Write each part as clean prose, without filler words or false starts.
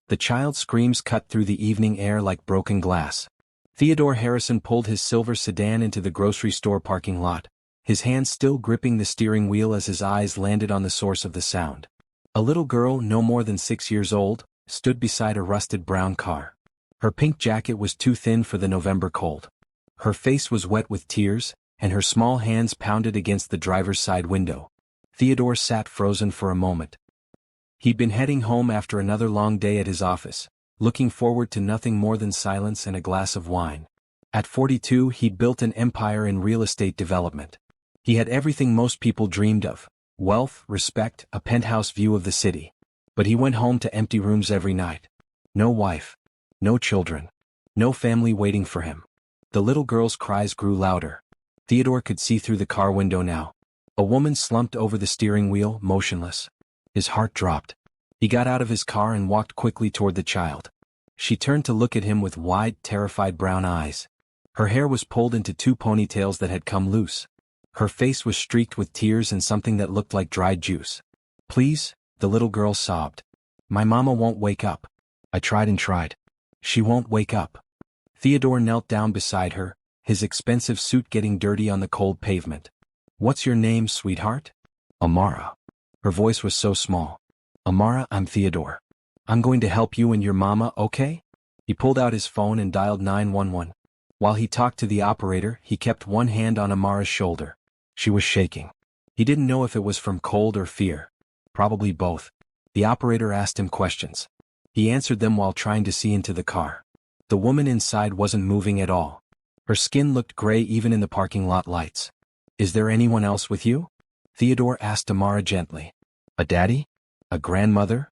The child's screams cut through the evening air like broken glass. Theodore Harrison pulled his silver sedan into the grocery store parking lot, his hands still gripping the steering wheel as his eyes landed on the source of the sound. A little girl, no more than 6 years old, stood beside a rusted brown car. Her pink jacket was too thin for the November cold. Her face was wet with tears, and her small hands pounded against the driver's side window. Theodore sat frozen for a moment. He'd been heading home after another long day at his office, looking forward to nothing more than silence and a glass of wine. At 42, he'd built an empire in real estate development. He had everything most people dreamed of: wealth, respect, a penthouse view of the city. But he went home to empty rooms every night. No wife. No children. No family waiting for him. The little girl's cries grew louder. Theodore could see through the car window now. A woman slumped over the steering wheel, motionless. His heart dropped. He got out of his car and walked quickly toward the child. She turned to look at him with wide, terrified brown eyes. Her hair was pulled into 2 ponytails that had come loose. Her face was streaked with tears and something that looked like dried juice. "Please," the little girl sobbed. "My mama won't wake up. I tried and tried. She won't wake up." Theodore knelt down beside her, his expensive suit getting dirty on the cold pavement. "What's your name, sweetheart?" "Amara." Her voice was so small. "Amara, I'm Theodore. I'm going to help you and your mama, okay?" He pulled out his phone and dialed 911. While he talked to the operator, he kept one hand on Amara's shoulder. She was shaking. He didn't know if it was from cold or fear. Probably both. The operator asked him questions. He answered them while trying to see into the car. The woman inside wasn't moving at all. Her skin looked gray even in the parking lot lights. "Is there anyone else with you?" Theodore asked Amara gently. "A daddy? A grandmother?"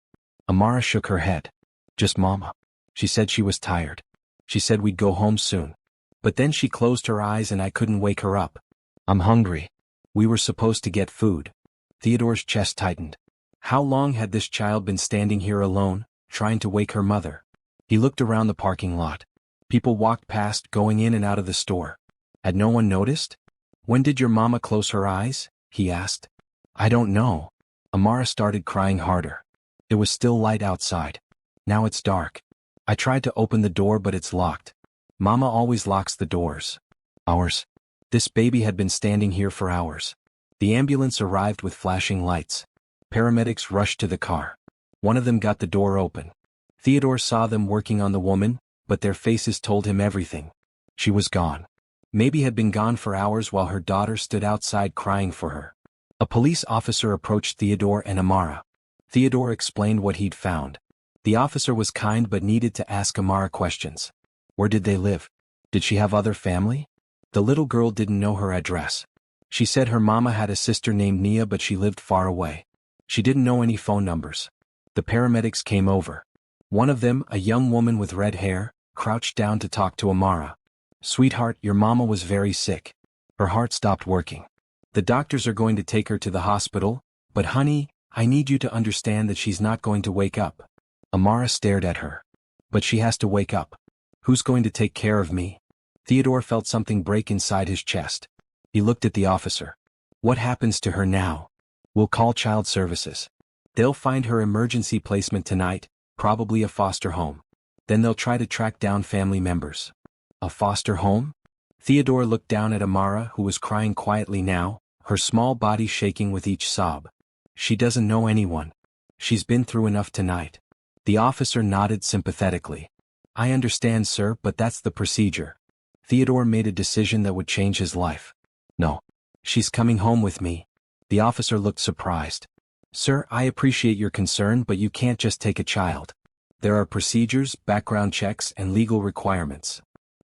Amara shook her head. "Just Mama. She said she was tired. She said we'd go home soon. But then she closed her eyes and I couldn't wake her up. I'm hungry. We were supposed to get food." Theodore's chest tightened. How long had this child been standing here alone, trying to wake her mother? He looked around the parking lot. People walked past, going in and out of the store. Had no one noticed? "When did your mama close her eyes?" he asked. "I don't know." Amara started crying harder. It was still light outside. "Now it's dark. I tried to open the door but it's locked. Mama always locks the doors." "Hours?" This baby had been standing here for hours. The ambulance arrived with flashing lights. Paramedics rushed to the car. One of them got the door open. Theodore saw them working on the woman, but their faces told him everything. She was gone. Maybe had been gone for hours while her daughter stood outside crying for her. A police officer approached Theodore and Amara. Theodore explained what he'd found. The officer was kind but needed to ask Amara questions. Where did they live? Did she have other family? The little girl didn't know her address. She said her mama had a sister named Nia but she lived far away. She didn't know any phone numbers. The paramedics came over. One of them, a young woman with red hair, crouched down to talk to Amara. "Sweetheart, your mama was very sick. Her heart stopped working. The doctors are going to take her to the hospital, but honey, I need you to understand that she's not going to wake up." Amara stared at her. "But she has to wake up. Who's going to take care of me?" Theodore felt something break inside his chest. He looked at the officer. "What happens to her now?" "We'll call child services. They'll find her emergency placement tonight, probably a foster home. Then they'll try to track down family members." "A foster home?" Theodore looked down at Amara, who was crying quietly now, her small body shaking with each sob. "She doesn't know anyone. She's been through enough tonight." The officer nodded sympathetically. "I understand, sir, but that's the procedure." Theodore made a decision that would change his life. "No. She's coming home with me." The officer looked surprised. "Sir, I appreciate your concern, but you can't just take a child. There are procedures, background checks, and legal requirements.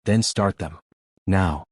Then start them. Now."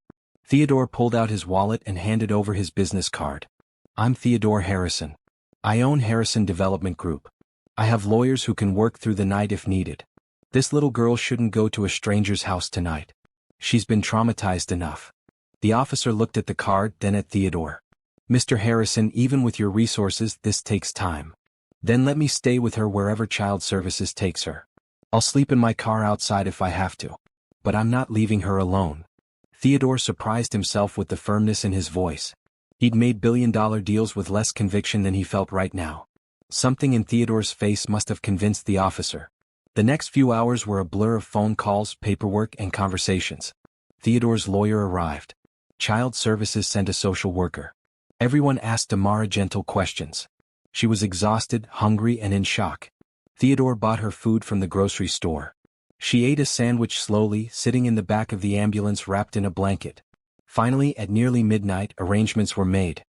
Theodore pulled out his wallet and handed over his business card. "I'm Theodore Harrison. I own Harrison Development Group. I have lawyers who can work through the night if needed. This little girl shouldn't go to a stranger's house tonight. She's been traumatized enough." The officer looked at the card, then at Theodore. "Mr. Harrison, even with your resources, this takes time. Then let me stay with her wherever child services takes her. I'll sleep in my car outside if I have to. But I'm not leaving her alone." Theodore surprised himself with the firmness in his voice. He'd made billion-dollar deals with less conviction than he felt right now. Something in Theodore's face must have convinced the officer. The next few hours were a blur of phone calls, paperwork, and conversations. Theodore's lawyer arrived. Child Services sent a social worker. Everyone asked Amara gentle questions. She was exhausted, hungry, and in shock. Theodore bought her food from the grocery store. She ate a sandwich slowly, sitting in the back of the ambulance wrapped in a blanket. Finally, at nearly midnight, arrangements were made.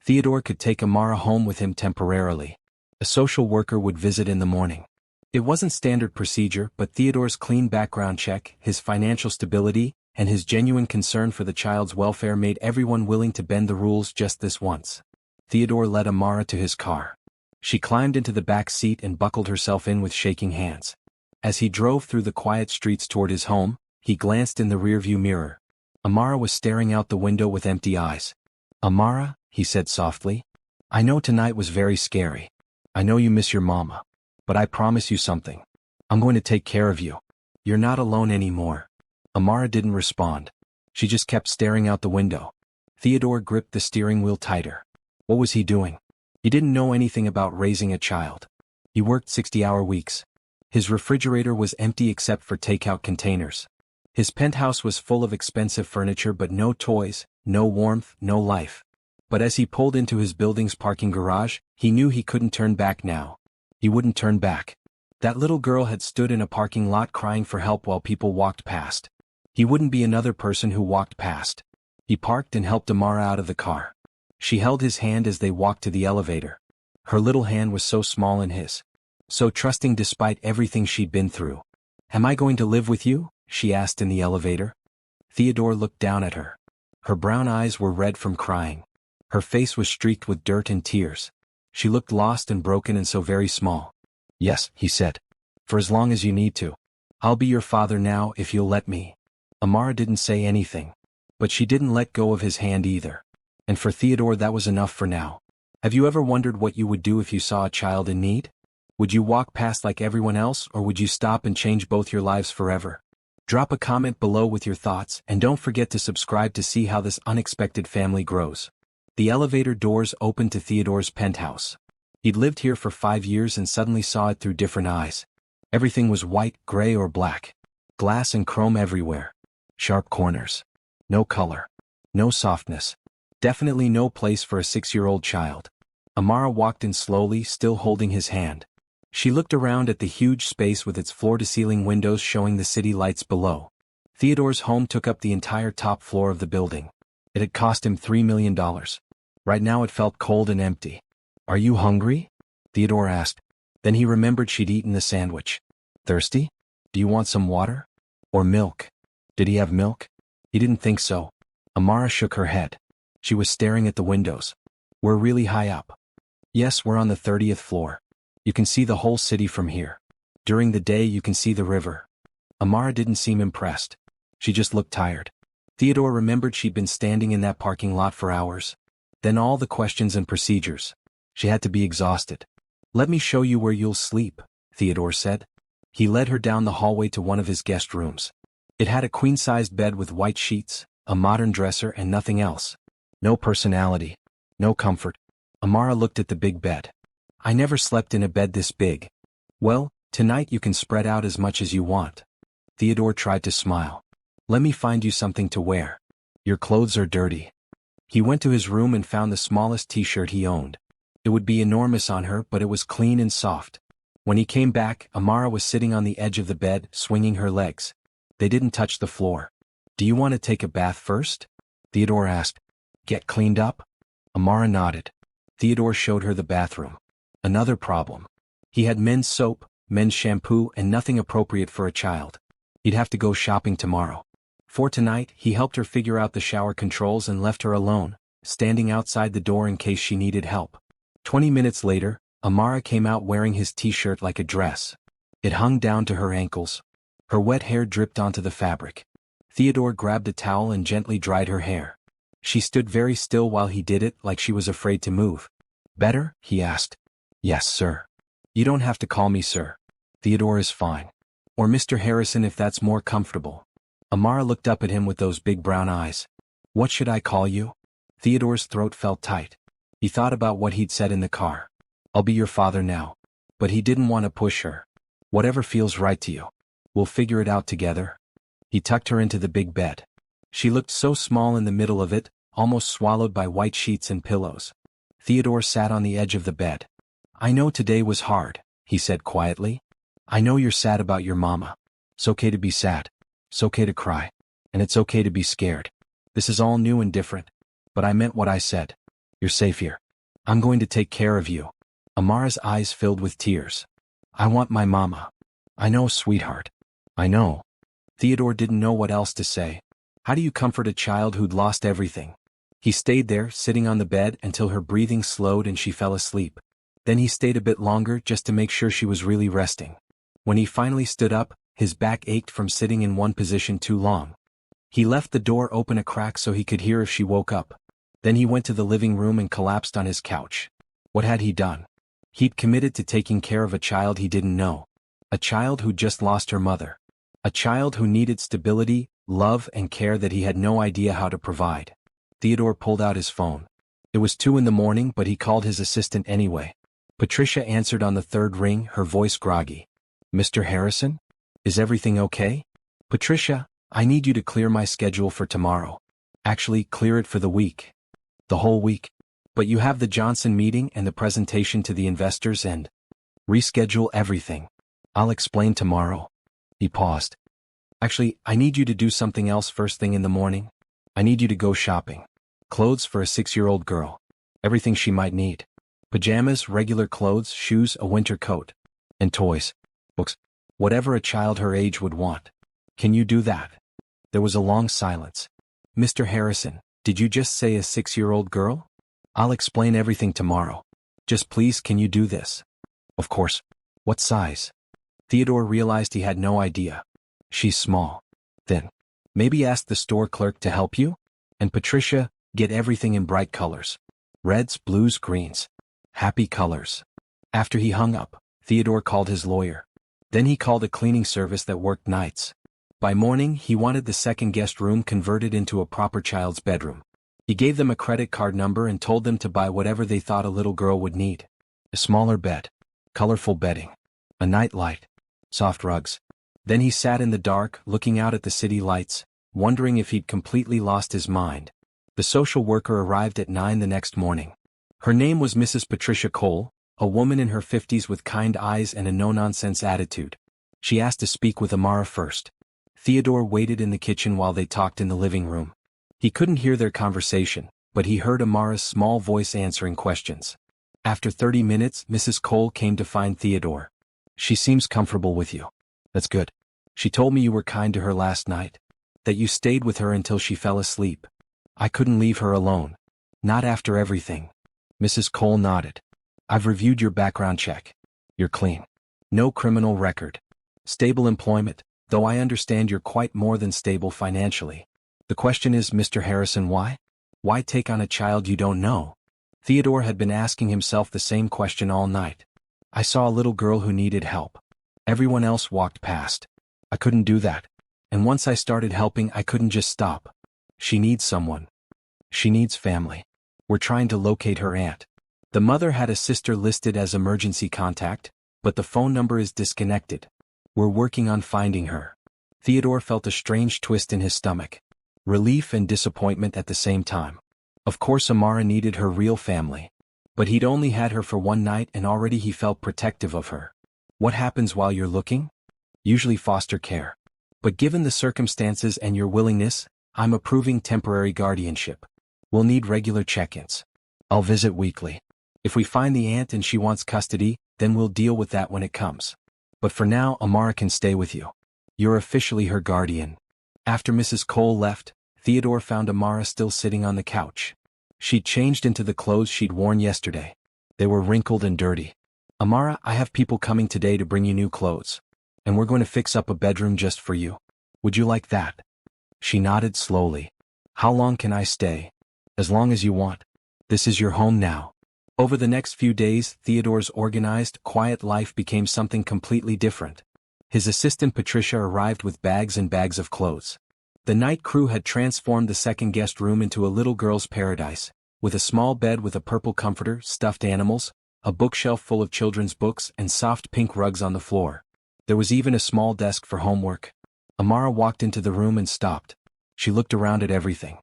Theodore could take Amara home with him temporarily. A social worker would visit in the morning. It wasn't standard procedure, but Theodore's clean background check, his financial stability, and his genuine concern for the child's welfare made everyone willing to bend the rules just this once. Theodore led Amara to his car. She climbed into the back seat and buckled herself in with shaking hands. As he drove through the quiet streets toward his home, he glanced in the rearview mirror. Amara was staring out the window with empty eyes. "Amara," he said softly, "I know tonight was very scary. I know you miss your mama. But I promise you something. I'm going to take care of you. You're not alone anymore." Amara didn't respond. She just kept staring out the window. Theodore gripped the steering wheel tighter. What was he doing? He didn't know anything about raising a child. He worked 60-hour weeks. His refrigerator was empty except for takeout containers. His penthouse was full of expensive furniture but no toys, no warmth, no life. But as he pulled into his building's parking garage, he knew he couldn't turn back now. He wouldn't turn back. That little girl had stood in a parking lot crying for help while people walked past. He wouldn't be another person who walked past. He parked and helped Amara out of the car. She held his hand as they walked to the elevator. Her little hand was so small in his. So trusting despite everything she'd been through. "Am I going to live with you?" she asked in the elevator. Theodore looked down at her. Her brown eyes were red from crying. Her face was streaked with dirt and tears. She looked lost and broken and so very small. "Yes," he said. "For as long as you need to. I'll be your father now if you'll let me." Amara didn't say anything. But she didn't let go of his hand either. And for Theodore that was enough for now. Have you ever wondered what you would do if you saw a child in need? Would you walk past like everyone else, or would you stop and change both your lives forever? Drop a comment below with your thoughts, and don't forget to subscribe to see how this unexpected family grows. The elevator doors opened to Theodore's penthouse. He'd lived here for 5 years and suddenly saw it through different eyes. Everything was white, gray, or black. Glass and chrome everywhere. Sharp corners. No color. No softness. Definitely no place for a 6-year-old child. Amara walked in slowly, still holding his hand. She looked around at the huge space with its floor-to-ceiling windows showing the city lights below. Theodore's home took up the entire top floor of the building. It had cost him $3 million. Right now it felt cold and empty. "Are you hungry?" Theodore asked. Then he remembered she'd eaten the sandwich. "Thirsty? Do you want some water? Or milk?" Did he have milk? He didn't think so. Amara shook her head. She was staring at the windows. "We're really high up." "Yes, we're on the 30th floor. You can see the whole city from here. During the day you can see the river." Amara didn't seem impressed. She just looked tired. Theodore remembered she'd been standing in that parking lot for hours. Then all the questions and procedures. She had to be exhausted. "Let me show you where you'll sleep," Theodore said. He led her down the hallway to one of his guest rooms. It had a queen-sized bed with white sheets, a modern dresser, and nothing else. No personality. No comfort. Amara looked at the big bed. "I never slept in a bed this big." "Well, tonight you can spread out as much as you want." Theodore tried to smile. "Let me find you something to wear. Your clothes are dirty." He went to his room and found the smallest t-shirt he owned. It would be enormous on her, but it was clean and soft. When he came back, Amara was sitting on the edge of the bed, swinging her legs. They didn't touch the floor. "Do you want to take a bath first?" Theodore asked. "Get cleaned up?" Amara nodded. Theodore showed her the bathroom. Another problem. He had men's soap, men's shampoo, and nothing appropriate for a child. He'd have to go shopping tomorrow. For tonight, he helped her figure out the shower controls and left her alone, standing outside the door in case she needed help. 20 minutes later, Amara came out wearing his t-shirt like a dress. It hung down to her ankles. Her wet hair dripped onto the fabric. Theodore grabbed a towel and gently dried her hair. She stood very still while he did it, like she was afraid to move. "Better?" he asked. "Yes, sir." "You don't have to call me sir. Theodore is fine. Or Mr. Harrison if that's more comfortable." Amara looked up at him with those big brown eyes. "What should I call you?" Theodore's throat felt tight. He thought about what he'd said in the car. "I'll be your father now." But he didn't want to push her. Whatever feels right to you. We'll figure it out together. He tucked her into the big bed. She looked so small in the middle of it, almost swallowed by white sheets and pillows. Theodore sat on the edge of the bed. I know today was hard, he said quietly. I know you're sad about your mama. It's okay to be sad. It's okay to cry. And it's okay to be scared. This is all new and different. But I meant what I said. You're safe here. I'm going to take care of you. Amara's eyes filled with tears. I want my mama. I know, sweetheart. I know. Theodore didn't know what else to say. How do you comfort a child who'd lost everything? He stayed there, sitting on the bed until her breathing slowed and she fell asleep. Then he stayed a bit longer just to make sure she was really resting. When he finally stood up, his back ached from sitting in one position too long. He left the door open a crack so he could hear if she woke up. Then he went to the living room and collapsed on his couch. What had he done? He'd committed to taking care of a child he didn't know. A child who'd just lost her mother. A child who needed stability, love and care that he had no idea how to provide. Theodore pulled out his phone. It was 2 a.m, but he called his assistant anyway. Patricia answered on the third ring, her voice groggy. Mr. Harrison? Is everything okay? Patricia, I need you to clear my schedule for tomorrow. Actually, clear it for the week. The whole week. But you have the Johnson meeting and the presentation to the investors and reschedule everything. I'll explain tomorrow. He paused. Actually, I need you to do something else first thing in the morning. I need you to go shopping. Clothes for a 6-year-old girl. Everything she might need. Pajamas, regular clothes, shoes, a winter coat. And toys. Books. Whatever a child her age would want. Can you do that? There was a long silence. Mr. Harrison, did you just say a 6-year-old girl? I'll explain everything tomorrow. Just please, can you do this? Of course. What size? Theodore realized he had no idea. She's small. Thin. Maybe ask the store clerk to help you? And Patricia, get everything in bright colors. Reds, blues, greens. Happy colors. After he hung up, Theodore called his lawyer. Then he called a cleaning service that worked nights. By morning, he wanted the second guest room converted into a proper child's bedroom. He gave them a credit card number and told them to buy whatever they thought a little girl would need. A smaller bed. Colorful bedding. A night light. Soft rugs. Then he sat in the dark, looking out at the city lights, wondering if he'd completely lost his mind. The social worker arrived at 9 the next morning. Her name was Mrs. Patricia Cole, a woman in her 50s with kind eyes and a no-nonsense attitude. She asked to speak with Amara first. Theodore waited in the kitchen while they talked in the living room. He couldn't hear their conversation, but he heard Amara's small voice answering questions. After 30 minutes, Mrs. Cole came to find Theodore. She seems comfortable with you. That's good. She told me you were kind to her last night. That you stayed with her until she fell asleep. I couldn't leave her alone. Not after everything. Mrs. Cole nodded. I've reviewed your background check. You're clean. No criminal record. Stable employment, though I understand you're quite more than stable financially. The question is, Mr. Harrison, why? Why take on a child you don't know? Theodore had been asking himself the same question all night. I saw a little girl who needed help. Everyone else walked past. I couldn't do that. And once I started helping, I couldn't just stop. She needs someone. She needs family. We're trying to locate her aunt. The mother had a sister listed as emergency contact, but the phone number is disconnected. We're working on finding her. Theodore felt a strange twist in his stomach. Relief and disappointment at the same time. Of course Amara needed her real family. But he'd only had her for one night and already he felt protective of her. What happens while you're looking? Usually foster care. But given the circumstances and your willingness, I'm approving temporary guardianship. We'll need regular check-ins. I'll visit weekly. If we find the aunt and she wants custody, then we'll deal with that when it comes. But for now, Amara can stay with you. You're officially her guardian. After Mrs. Cole left, Theodore found Amara still sitting on the couch. She'd changed into the clothes she'd worn yesterday. They were wrinkled and dirty. Amara, I have people coming today to bring you new clothes. And we're going to fix up a bedroom just for you. Would you like that? She nodded slowly. How long can I stay? As long as you want. This is your home now. Over the next few days, Theodore's organized, quiet life became something completely different. His assistant Patricia arrived with bags and bags of clothes. The night crew had transformed the second guest room into a little girl's paradise, with a small bed with a purple comforter, stuffed animals, a bookshelf full of children's books and soft pink rugs on the floor. There was even a small desk for homework. Amara walked into the room and stopped. She looked around at everything.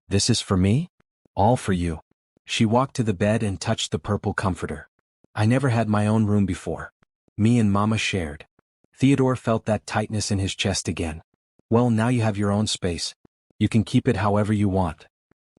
This is for me? All for you. She walked to the bed and touched the purple comforter. I never had my own room before. Me and Mama shared. Theodore felt that tightness in his chest again. Well, now you have your own space. You can keep it however you want.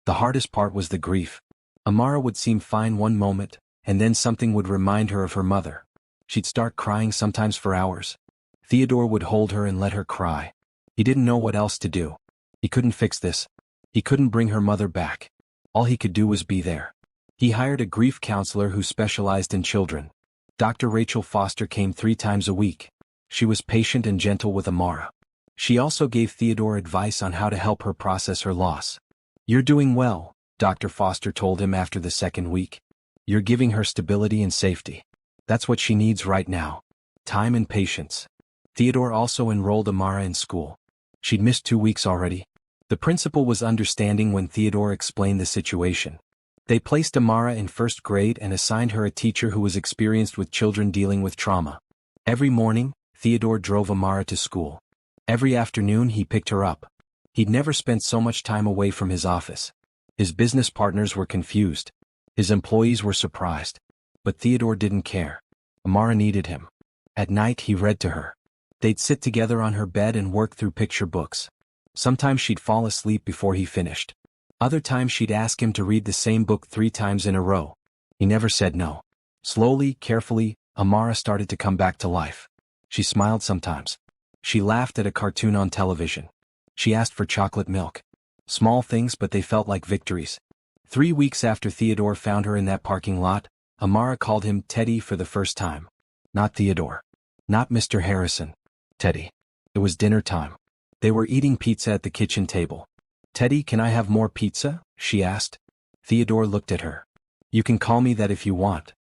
The hardest part was the grief. Amara would seem fine one moment, and then something would remind her of her mother. She'd start crying sometimes for hours. Theodore would hold her and let her cry. He didn't know what else to do. He couldn't fix this. He couldn't bring her mother back. All he could do was be there. He hired a grief counselor who specialized in children. Dr. Rachel Foster came 3 times a week. She was patient and gentle with Amara. She also gave Theodore advice on how to help her process her loss. You're doing well, Dr. Foster told him after the 2nd week. You're giving her stability and safety. That's what she needs right now. Time and patience. Theodore also enrolled Amara in school. She'd missed 2 weeks already. The principal was understanding when Theodore explained the situation. They placed Amara in 1st grade and assigned her a teacher who was experienced with children dealing with trauma. Every morning, Theodore drove Amara to school. Every afternoon he picked her up. He'd never spent so much time away from his office. His business partners were confused. His employees were surprised. But Theodore didn't care. Amara needed him. At night he read to her. They'd sit together on her bed and work through picture books. Sometimes she'd fall asleep before he finished. Other times she'd ask him to read the same book 3 times in a row. He never said no. Slowly, carefully, Amara started to come back to life. She smiled sometimes. She laughed at a cartoon on television. She asked for chocolate milk. Small things, but they felt like victories. 3 weeks after Theodore found her in that parking lot, Amara called him Teddy for the first time. Not Theodore. Not Mr. Harrison. Teddy. It was dinner time. They were eating pizza at the kitchen table. Teddy, can I have more pizza? She asked. Theodore looked at her. You can call me that if you want.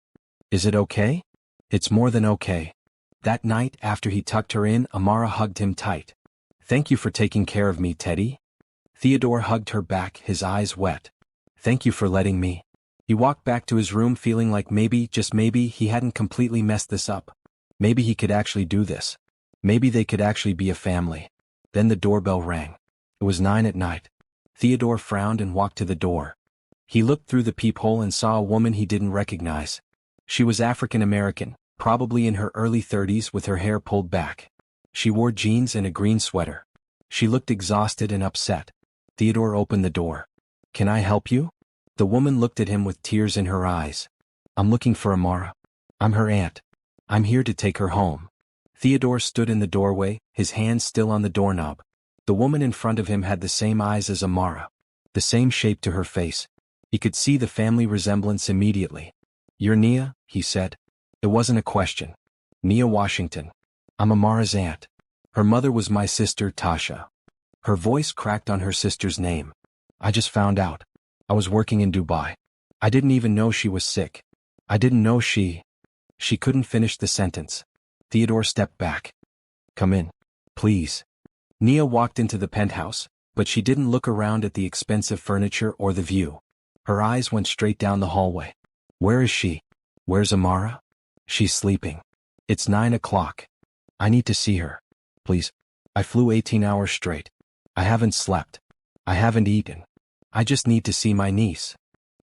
Is it okay? It's more than okay. That night, after he tucked her in, Amara hugged him tight. Thank you for taking care of me, Teddy. Theodore hugged her back, his eyes wet. Thank you for letting me. He walked back to his room feeling like maybe, just maybe, he hadn't completely messed this up. Maybe he could actually do this. Maybe they could actually be a family. Then the doorbell rang. It was 9 at night. Theodore frowned and walked to the door. He looked through the peephole and saw a woman he didn't recognize. She was African American, probably in her early 30s with her hair pulled back. She wore jeans and a green sweater. She looked exhausted and upset. Theodore opened the door. Can I help you? The woman looked at him with tears in her eyes. I'm looking for Amara. I'm her aunt. I'm here to take her home. Theodore stood in the doorway, his hands still on the doorknob. The woman in front of him had the same eyes as Amara. The same shape to her face. He could see the family resemblance immediately. You're Nia, he said. It wasn't a question. Nia Washington. I'm Amara's aunt. Her mother was my sister, Tasha. Her voice cracked on her sister's name. I just found out. I was working in Dubai. I didn't even know she was sick. I didn't know she couldn't finish the sentence. Theodore stepped back. Come in. Please. Nia walked into the penthouse, but she didn't look around at the expensive furniture or the view. Her eyes went straight down the hallway. Where is she? Where's Amara? She's sleeping. It's 9 o'clock. I need to see her. Please. I flew 18 hours straight. I haven't slept. I haven't eaten. I just need to see my niece.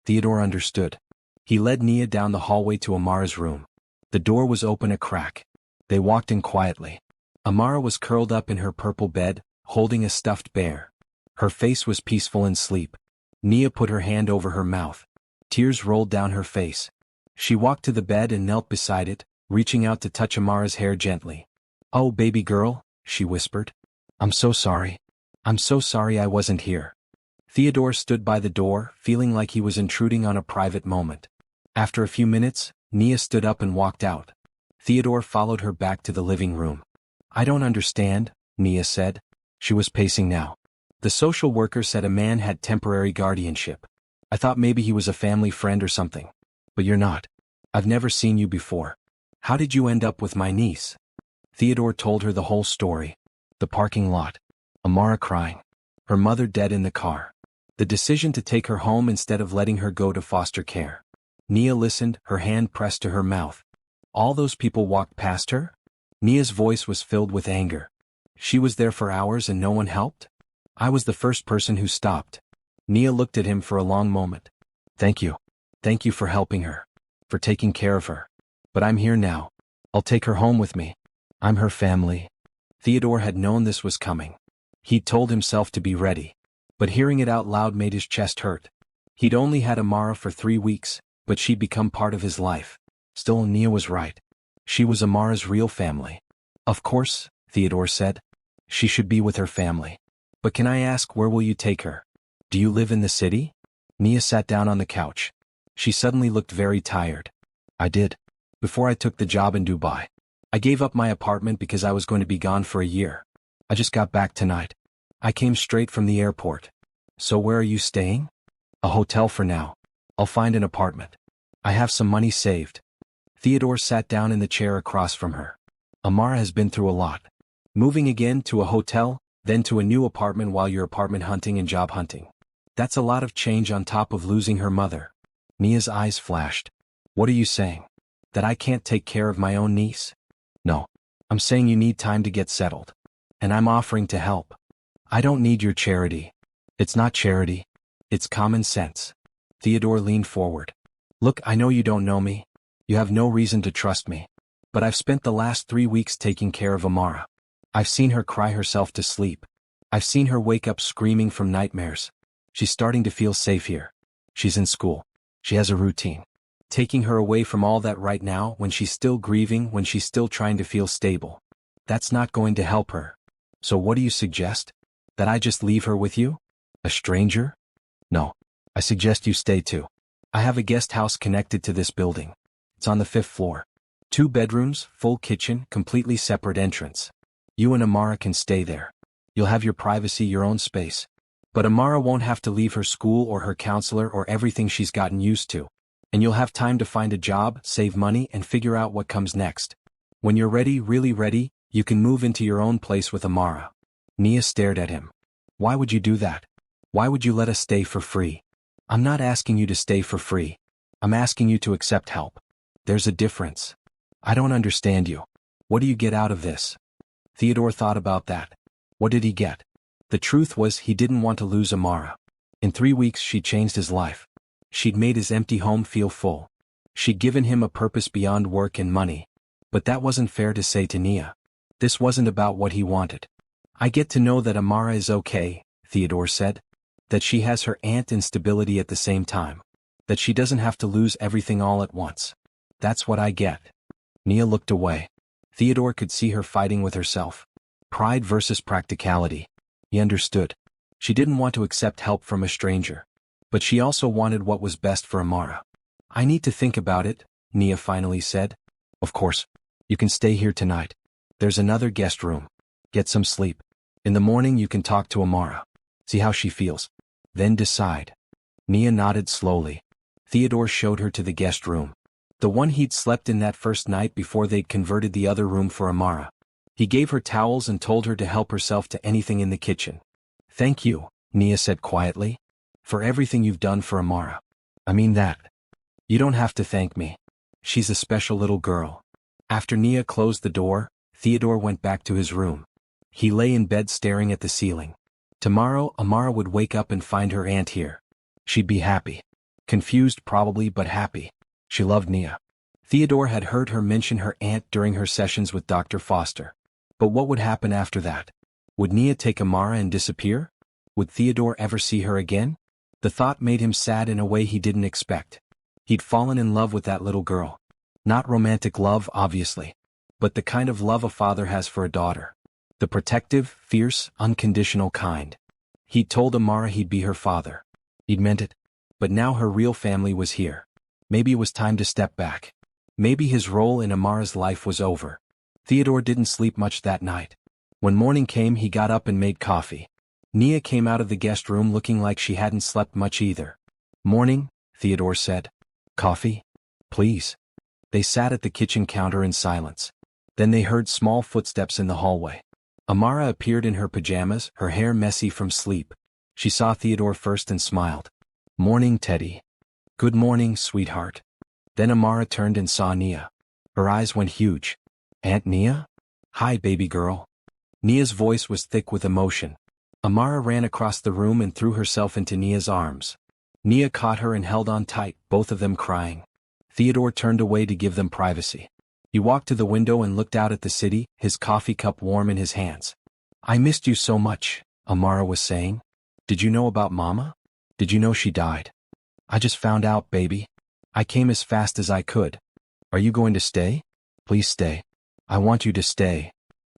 Theodore understood. He led Nia down the hallway to Amara's room. The door was open a crack. They walked in quietly. Amara was curled up in her purple bed, holding a stuffed bear. Her face was peaceful in sleep. Nia put her hand over her mouth. Tears rolled down her face. She walked to the bed and knelt beside it, reaching out to touch Amara's hair gently. Oh, baby girl, she whispered. I'm so sorry. I'm so sorry I wasn't here. Theodore stood by the door, feeling like he was intruding on a private moment. After a few minutes, Nia stood up and walked out. Theodore followed her back to the living room. I don't understand, Nia said. She was pacing now. The social worker said a man had temporary guardianship. I thought maybe he was a family friend or something. But you're not. I've never seen you before. How did you end up with my niece? Theodore told her the whole story. The parking lot. Amara crying. Her mother dead in the car. The decision to take her home instead of letting her go to foster care. Nia listened, her hand pressed to her mouth. All those people walked past her? Nia's voice was filled with anger. She was there for hours and no one helped? I was the first person who stopped. Nia looked at him for a long moment. Thank you. Thank you for helping her. For taking care of her. But I'm here now. I'll take her home with me. I'm her family. Theodore had known this was coming. He'd told himself to be ready. But hearing it out loud made his chest hurt. He'd only had Amara for 3 weeks, but she'd become part of his life. Still, Nia was right. She was Amara's real family. Of course, Theodore said. She should be with her family. But can I ask, where will you take her? Do you live in the city? Nia sat down on the couch. She suddenly looked very tired. I did. Before I took the job in Dubai. I gave up my apartment because I was going to be gone for a year. I just got back tonight. I came straight from the airport. So where are you staying? A hotel for now. I'll find an apartment. I have some money saved. Theodore sat down in the chair across from her. Amara has been through a lot. Moving again to a hotel, then to a new apartment while you're apartment hunting and job hunting. That's a lot of change on top of losing her mother. Nia's eyes flashed. What are you saying? That I can't take care of my own niece? No. I'm saying you need time to get settled. And I'm offering to help. I don't need your charity. It's not charity. It's common sense. Theodore leaned forward. Look, I know you don't know me. You have no reason to trust me. But I've spent the last 3 weeks taking care of Amara. I've seen her cry herself to sleep. I've seen her wake up screaming from nightmares. She's starting to feel safe here. She's in school. She has a routine. Taking her away from all that right now, when she's still grieving, when she's still trying to feel stable. That's not going to help her. So what do you suggest? That I just leave her with you? A stranger? No. I suggest you stay too. I have a guest house connected to this building. It's on the 5th floor. 2 bedrooms, full kitchen, completely separate entrance. You and Amara can stay there. You'll have your privacy, your own space. But Amara won't have to leave her school or her counselor or everything she's gotten used to. And you'll have time to find a job, save money, and figure out what comes next. When you're ready, really ready, you can move into your own place with Amara. Nia stared at him. Why would you do that? Why would you let us stay for free? I'm not asking you to stay for free. I'm asking you to accept help. There's a difference. I don't understand you. What do you get out of this? Theodore thought about that. What did he get? The truth was he didn't want to lose Amara. In 3 weeks she'd changed his life. She'd made his empty home feel full. She'd given him a purpose beyond work and money. But that wasn't fair to say to Nia. This wasn't about what he wanted. I get to know that Amara is okay, Theodore said. That she has her aunt and stability at the same time. That she doesn't have to lose everything all at once. That's what I get. Nia looked away. Theodore could see her fighting with herself. Pride versus practicality. He understood. She didn't want to accept help from a stranger. But she also wanted what was best for Amara. I need to think about it, Nia finally said. Of course. You can stay here tonight. There's another guest room. Get some sleep. In the morning you can talk to Amara. See how she feels. Then decide. Nia nodded slowly. Theodore showed her to the guest room. The one he'd slept in that first night before they'd converted the other room for Amara. He gave her towels and told her to help herself to anything in the kitchen. Thank you, Nia said quietly. For everything you've done for Amara. I mean that. You don't have to thank me. She's a special little girl. After Nia closed the door, Theodore went back to his room. He lay in bed staring at the ceiling. Tomorrow, Amara would wake up and find her aunt here. She'd be happy. Confused probably, but happy. She loved Nia. Theodore had heard her mention her aunt during her sessions with Dr. Foster. But what would happen after that? Would Nia take Amara and disappear? Would Theodore ever see her again? The thought made him sad in a way he didn't expect. He'd fallen in love with that little girl. Not romantic love, obviously. But the kind of love a father has for a daughter. The protective, fierce, unconditional kind. He'd told Amara he'd be her father. He'd meant it. But now her real family was here. Maybe it was time to step back. Maybe his role in Amara's life was over. Theodore didn't sleep much that night. When morning came he got up and made coffee. Nia came out of the guest room looking like she hadn't slept much either. Morning, Theodore said. Coffee? Please. They sat at the kitchen counter in silence. Then they heard small footsteps in the hallway. Amara appeared in her pajamas, her hair messy from sleep. She saw Theodore first and smiled. Morning, Teddy. Good morning, sweetheart. Then Amara turned and saw Nia. Her eyes went huge. Aunt Nia? Hi, baby girl. Nia's voice was thick with emotion. Amara ran across the room and threw herself into Nia's arms. Nia caught her and held on tight, both of them crying. Theodore turned away to give them privacy. He walked to the window and looked out at the city, his coffee cup warm in his hands. I missed you so much, Amara was saying. Did you know about Mama? Did you know she died? I just found out, baby. I came as fast as I could. Are you going to stay? Please stay. I want you to stay.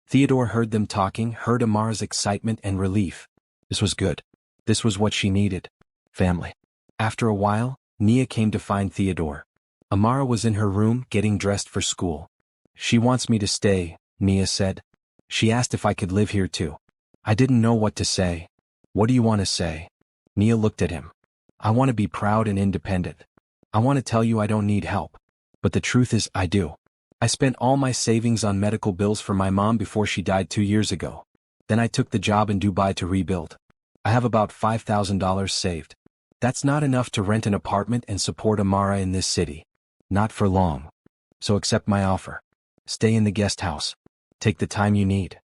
Theodore heard them talking, heard Amara's excitement and relief. This was good. This was what she needed. Family. After a while, Nia came to find Theodore. Amara was in her room, getting dressed for school. She wants me to stay, Nia said. She asked if I could live here too. I didn't know what to say. What do you want to say? Nia looked at him. I want to be proud and independent. I want to tell you I don't need help. But the truth is, I do. I spent all my savings on medical bills for my mom before she died 2 years ago. Then I took the job in Dubai to rebuild. I have about $5,000 saved. That's not enough to rent an apartment and support Amara in this city. Not for long. So accept my offer. Stay in the guest house. Take the time you need.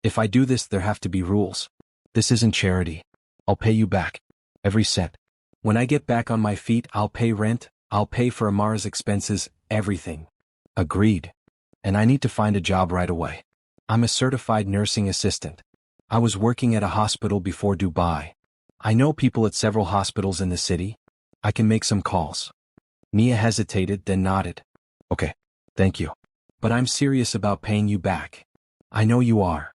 If I do this, there have to be rules. This isn't charity. I'll pay you back. Every cent. When I get back on my feet, I'll pay rent, I'll pay for Amara's expenses, everything. Agreed. And I need to find a job right away. I'm a certified nursing assistant. I was working at a hospital before Dubai. I know people at several hospitals in the city. I can make some calls. Nia hesitated, then nodded. Okay. Thank you. But I'm serious about paying you back. I know you are.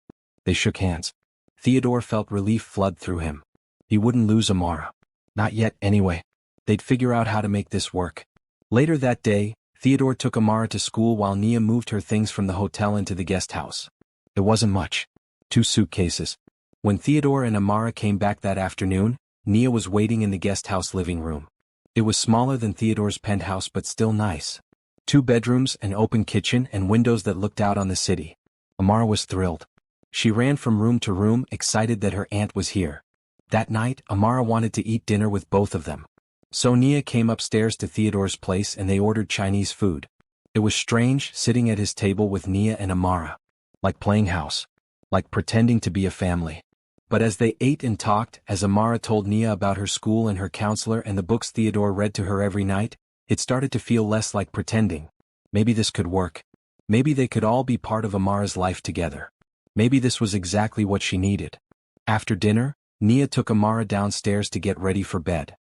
They shook hands. Theodore felt relief flood through him. He wouldn't lose Amara. Not yet, anyway. They'd figure out how to make this work. Later that day, Theodore took Amara to school while Nia moved her things from the hotel into the guest house. It wasn't much. 2 suitcases. When Theodore and Amara came back that afternoon, Nia was waiting in the guest house living room. It was smaller than Theodore's penthouse but still nice. 2 bedrooms, an open kitchen, and windows that looked out on the city. Amara was thrilled. She ran from room to room, excited that her aunt was here. That night, Amara wanted to eat dinner with both of them. So Nia came upstairs to Theodore's place and they ordered Chinese food. It was strange, sitting at his table with Nia and Amara. Like playing house. Like pretending to be a family. But as they ate and talked, as Amara told Nia about her school and her counselor and the books Theodore read to her every night, it started to feel less like pretending. Maybe this could work. Maybe they could all be part of Amara's life together. Maybe this was exactly what she needed. After dinner, Nia took Amara downstairs to get ready for bed.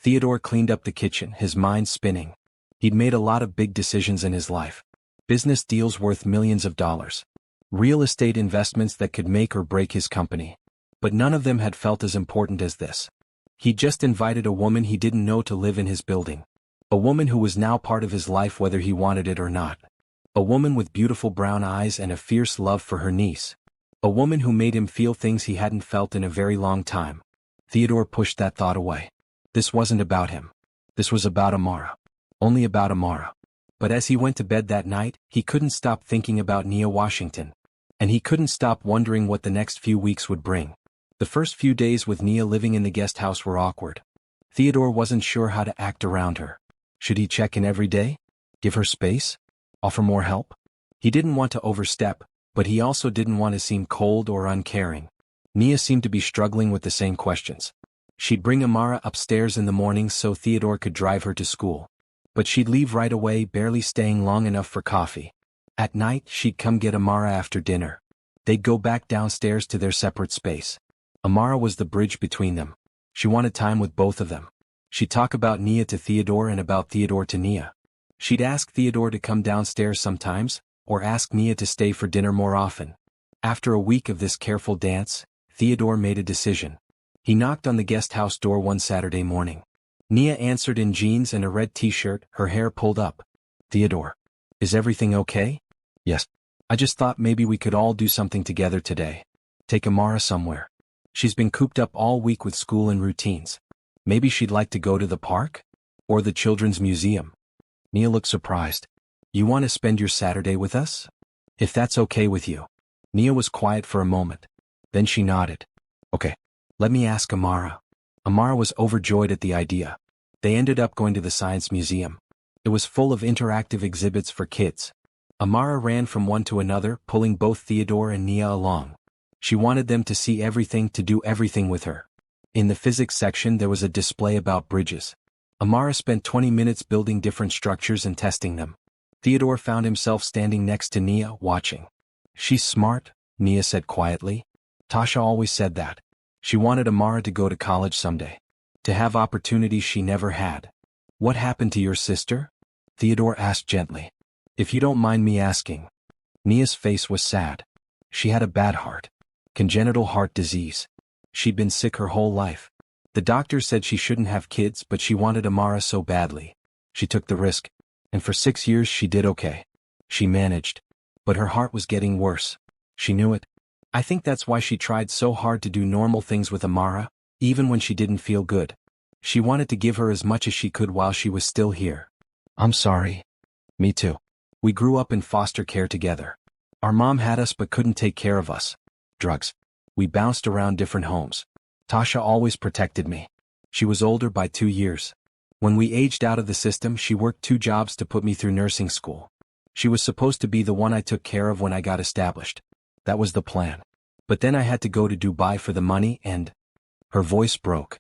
Theodore cleaned up the kitchen, his mind spinning. He'd made a lot of big decisions in his life. Business deals worth millions of dollars. Real estate investments that could make or break his company. But none of them had felt as important as this. He'd just invited a woman he didn't know to live in his building. A woman who was now part of his life whether he wanted it or not. A woman with beautiful brown eyes and a fierce love for her niece. A woman who made him feel things he hadn't felt in a very long time. Theodore pushed that thought away. This wasn't about him. This was about Amara. Only about Amara. But as he went to bed that night, he couldn't stop thinking about Nia Washington. And he couldn't stop wondering what the next few weeks would bring. The first few days with Nia living in the guest house were awkward. Theodore wasn't sure how to act around her. Should he check in every day? Give her space? Offer more help? He didn't want to overstep, but he also didn't want to seem cold or uncaring. Nia seemed to be struggling with the same questions. She'd bring Amara upstairs in the mornings so Theodore could drive her to school. But she'd leave right away, barely staying long enough for coffee. At night, she'd come get Amara after dinner. They'd go back downstairs to their separate space. Amara was the bridge between them. She wanted time with both of them. She'd talk about Nia to Theodore and about Theodore to Nia. She'd ask Theodore to come downstairs sometimes, or ask Nia to stay for dinner more often. After a week of this careful dance, Theodore made a decision. He knocked on the guest house door one Saturday morning. Nia answered in jeans and a red t-shirt, her hair pulled up. Theodore. Is everything okay? Yes. I just thought maybe we could all do something together today. Take Amara somewhere. She's been cooped up all week with school and routines. Maybe she'd like to go to the park? Or the children's museum? Nia looked surprised. You want to spend your Saturday with us? If that's okay with you. Nia was quiet for a moment. Then she nodded. Okay. Let me ask Amara. Amara was overjoyed at the idea. They ended up going to the Science Museum. It was full of interactive exhibits for kids. Amara ran from one to another, pulling both Theodore and Nia along. She wanted them to see everything, to do everything with her. In the physics section there was a display about bridges. Amara spent 20 minutes building different structures and testing them. Theodore found himself standing next to Nia, watching. "She's smart," Nia said quietly. Tasha always said that. She wanted Amara to go to college someday. To have opportunities she never had. "What happened to your sister?" Theodore asked gently. "If you don't mind me asking." Nia's face was sad. She had a bad heart. Congenital heart disease. She'd been sick her whole life. The doctor said she shouldn't have kids, but she wanted Amara so badly. She took the risk. And for 6 years she did okay. She managed. But her heart was getting worse. She knew it. I think that's why she tried so hard to do normal things with Amara, even when she didn't feel good. She wanted to give her as much as she could while she was still here. "I'm sorry." "Me too. We grew up in foster care together. Our mom had us but couldn't take care of us. Drugs. We bounced around different homes. Tasha always protected me. She was older by 2 years. When we aged out of the system, she worked 2 jobs to put me through nursing school. She was supposed to be the one I took care of when I got established. That was the plan. But then I had to go to Dubai for the money and..." Her voice broke.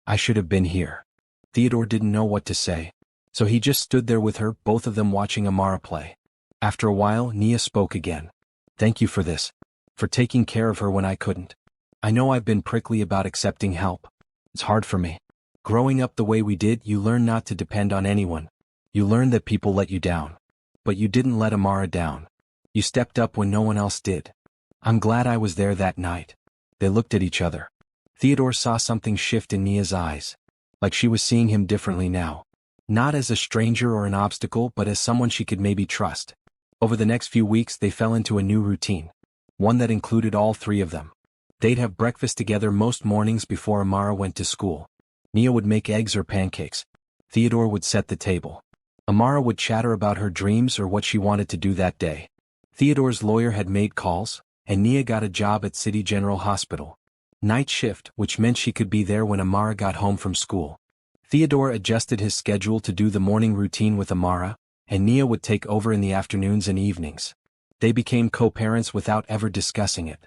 "I should have been here." Theodore didn't know what to say. So he just stood there with her, both of them watching Amara play. After a while, Nia spoke again. "Thank you for this. For taking care of her when I couldn't. I know I've been prickly about accepting help. It's hard for me. Growing up the way we did, you learn not to depend on anyone. You learn that people let you down. But you didn't let Amara down. You stepped up when no one else did. I'm glad I was there that night." They looked at each other. Theodore saw something shift in Nia's eyes. Like she was seeing him differently now. Not as a stranger or an obstacle, but as someone she could maybe trust. Over the next few weeks they fell into a new routine. One that included all 3 of them. They'd have breakfast together most mornings before Amara went to school. Nia would make eggs or pancakes. Theodore would set the table. Amara would chatter about her dreams or what she wanted to do that day. Theodore's lawyer had made calls, and Nia got a job at City General Hospital. Night shift, which meant she could be there when Amara got home from school. Theodore adjusted his schedule to do the morning routine with Amara, and Nia would take over in the afternoons and evenings. They became co-parents without ever discussing it.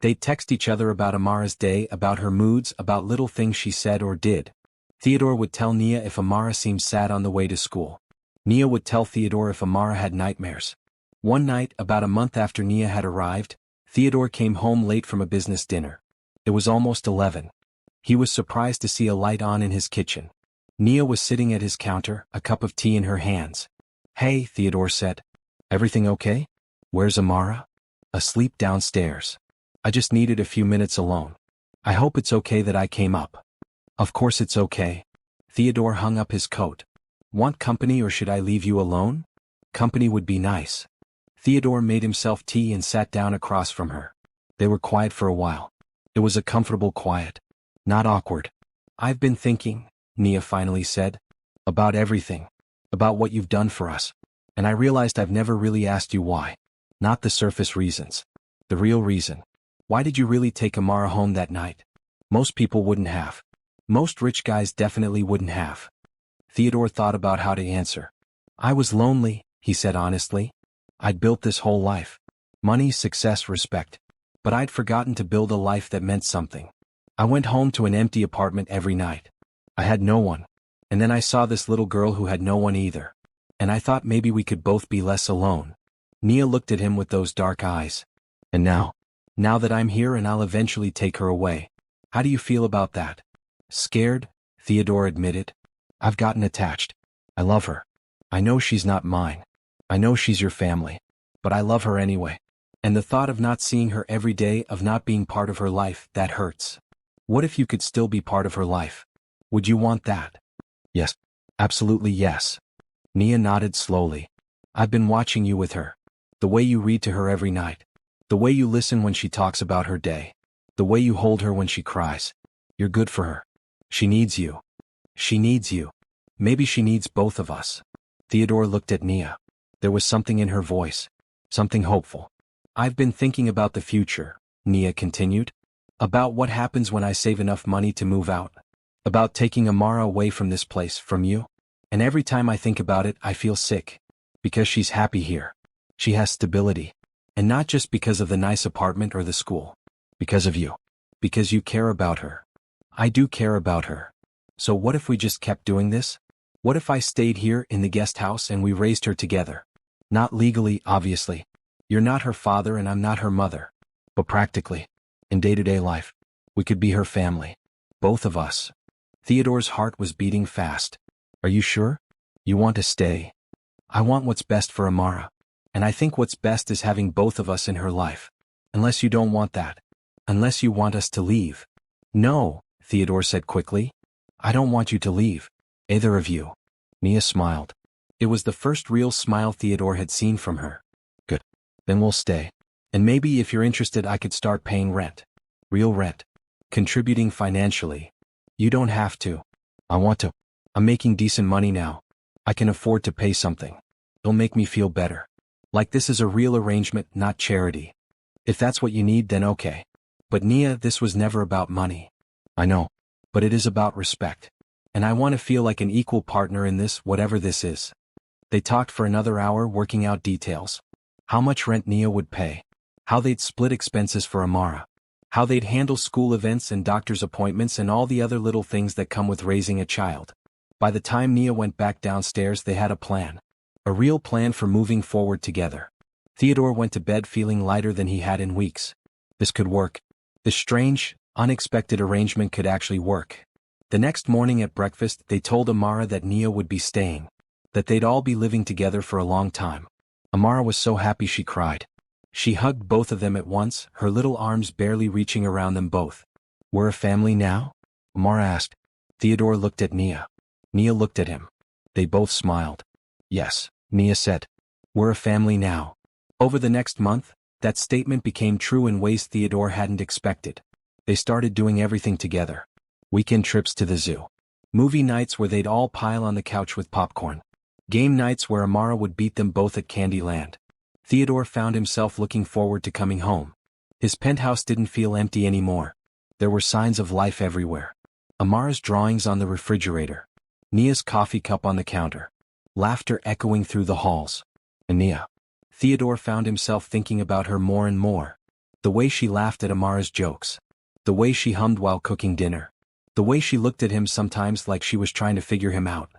They'd text each other about Amara's day, about her moods, about little things she said or did. Theodore would tell Nia if Amara seemed sad on the way to school. Nia would tell Theodore if Amara had nightmares. One night, about a month after Nia had arrived, Theodore came home late from a business dinner. It was almost 11. He was surprised to see a light on in his kitchen. Nia was sitting at his counter, a cup of tea in her hands. "Hey," Theodore said. "Everything okay? Where's Amara?" "Asleep downstairs. I just needed a few minutes alone. I hope it's okay that I came up." "Of course it's okay." Theodore hung up his coat. "Want company or should I leave you alone?" "Company would be nice." Theodore made himself tea and sat down across from her. They were quiet for a while. It was a comfortable quiet. Not awkward. "I've been thinking," Nia finally said. "About everything. About what you've done for us. And I realized I've never really asked you why. Not the surface reasons. The real reason. Why did you really take Amara home that night? Most people wouldn't have. Most rich guys definitely wouldn't have." Theodore thought about how to answer. "I was lonely," he said honestly. "I'd built this whole life. Money, success, respect. But I'd forgotten to build a life that meant something. I went home to an empty apartment every night. I had no one. And then I saw this little girl who had no one either. And I thought maybe we could both be less alone." Nia looked at him with those dark eyes. "And now? Now that I'm here and I'll eventually take her away. How do you feel about that?" "Scared," Theodore admitted. "I've gotten attached. I love her. I know she's not mine. I know she's your family. But I love her anyway. And the thought of not seeing her every day, of not being part of her life, that hurts. What if you could still be part of her life? Would you want that?" "Yes. Absolutely yes." Nia nodded slowly. "I've been watching you with her. The way you read to her every night. The way you listen when she talks about her day. The way you hold her when she cries. You're good for her. She needs you. She needs you. Maybe she needs both of us." Theodore looked at Nia. There was something in her voice. Something hopeful. "I've been thinking about the future," Nia continued. "About what happens when I save enough money to move out. About taking Amara away from this place, from you. And every time I think about it, I feel sick. Because she's happy here. She has stability. And not just because of the nice apartment or the school. Because of you. Because you care about her. I do care about her. So what if we just kept doing this? What if I stayed here in the guest house and we raised her together? Not legally, obviously. You're not her father and I'm not her mother. But practically, in day-to-day life, we could be her family. Both of us. Theodore's heart was beating fast. Are you sure? You want to stay? I want what's best for Amara. And I think what's best is having both of us in her life. Unless you don't want that. Unless you want us to leave. No, Theodore said quickly. I don't want you to leave. Either of you. Nia smiled. It was the first real smile Theodore had seen from her. Good. Then we'll stay. And maybe if you're interested I could start paying rent. Real rent. Contributing financially. You don't have to. I want to. I'm making decent money now. I can afford to pay something. It'll make me feel better. Like this is a real arrangement, not charity. If that's what you need, then okay. But Nia, this was never about money. I know. But it is about respect. And I want to feel like an equal partner in this, whatever this is. They talked for another hour working out details. How much rent Nia would pay. How they'd split expenses for Amara. How they'd handle school events and doctor's appointments and all the other little things that come with raising a child. By the time Nia went back downstairs they had a plan. A real plan for moving forward together. Theodore went to bed feeling lighter than he had in weeks. This could work. This strange, unexpected arrangement could actually work. The next morning at breakfast they told Amara that Nia would be staying. That they'd all be living together for a long time. Amara was so happy she cried. She hugged both of them at once, her little arms barely reaching around them both. We're a family now? Amara asked. Theodore looked at Nia. Nia looked at him. They both smiled. Yes, Nia said. We're a family now. Over the next month, that statement became true in ways Theodore hadn't expected. They started doing everything together. Weekend trips to the zoo. Movie nights where they'd all pile on the couch with popcorn. Game nights where Amara would beat them both at Candyland. Theodore found himself looking forward to coming home. His penthouse didn't feel empty anymore. There were signs of life everywhere. Amara's drawings on the refrigerator. Nia's coffee cup on the counter. Laughter echoing through the halls. And Nia. Theodore found himself thinking about her more and more. The way she laughed at Amara's jokes. The way she hummed while cooking dinner. The way she looked at him sometimes like she was trying to figure him out.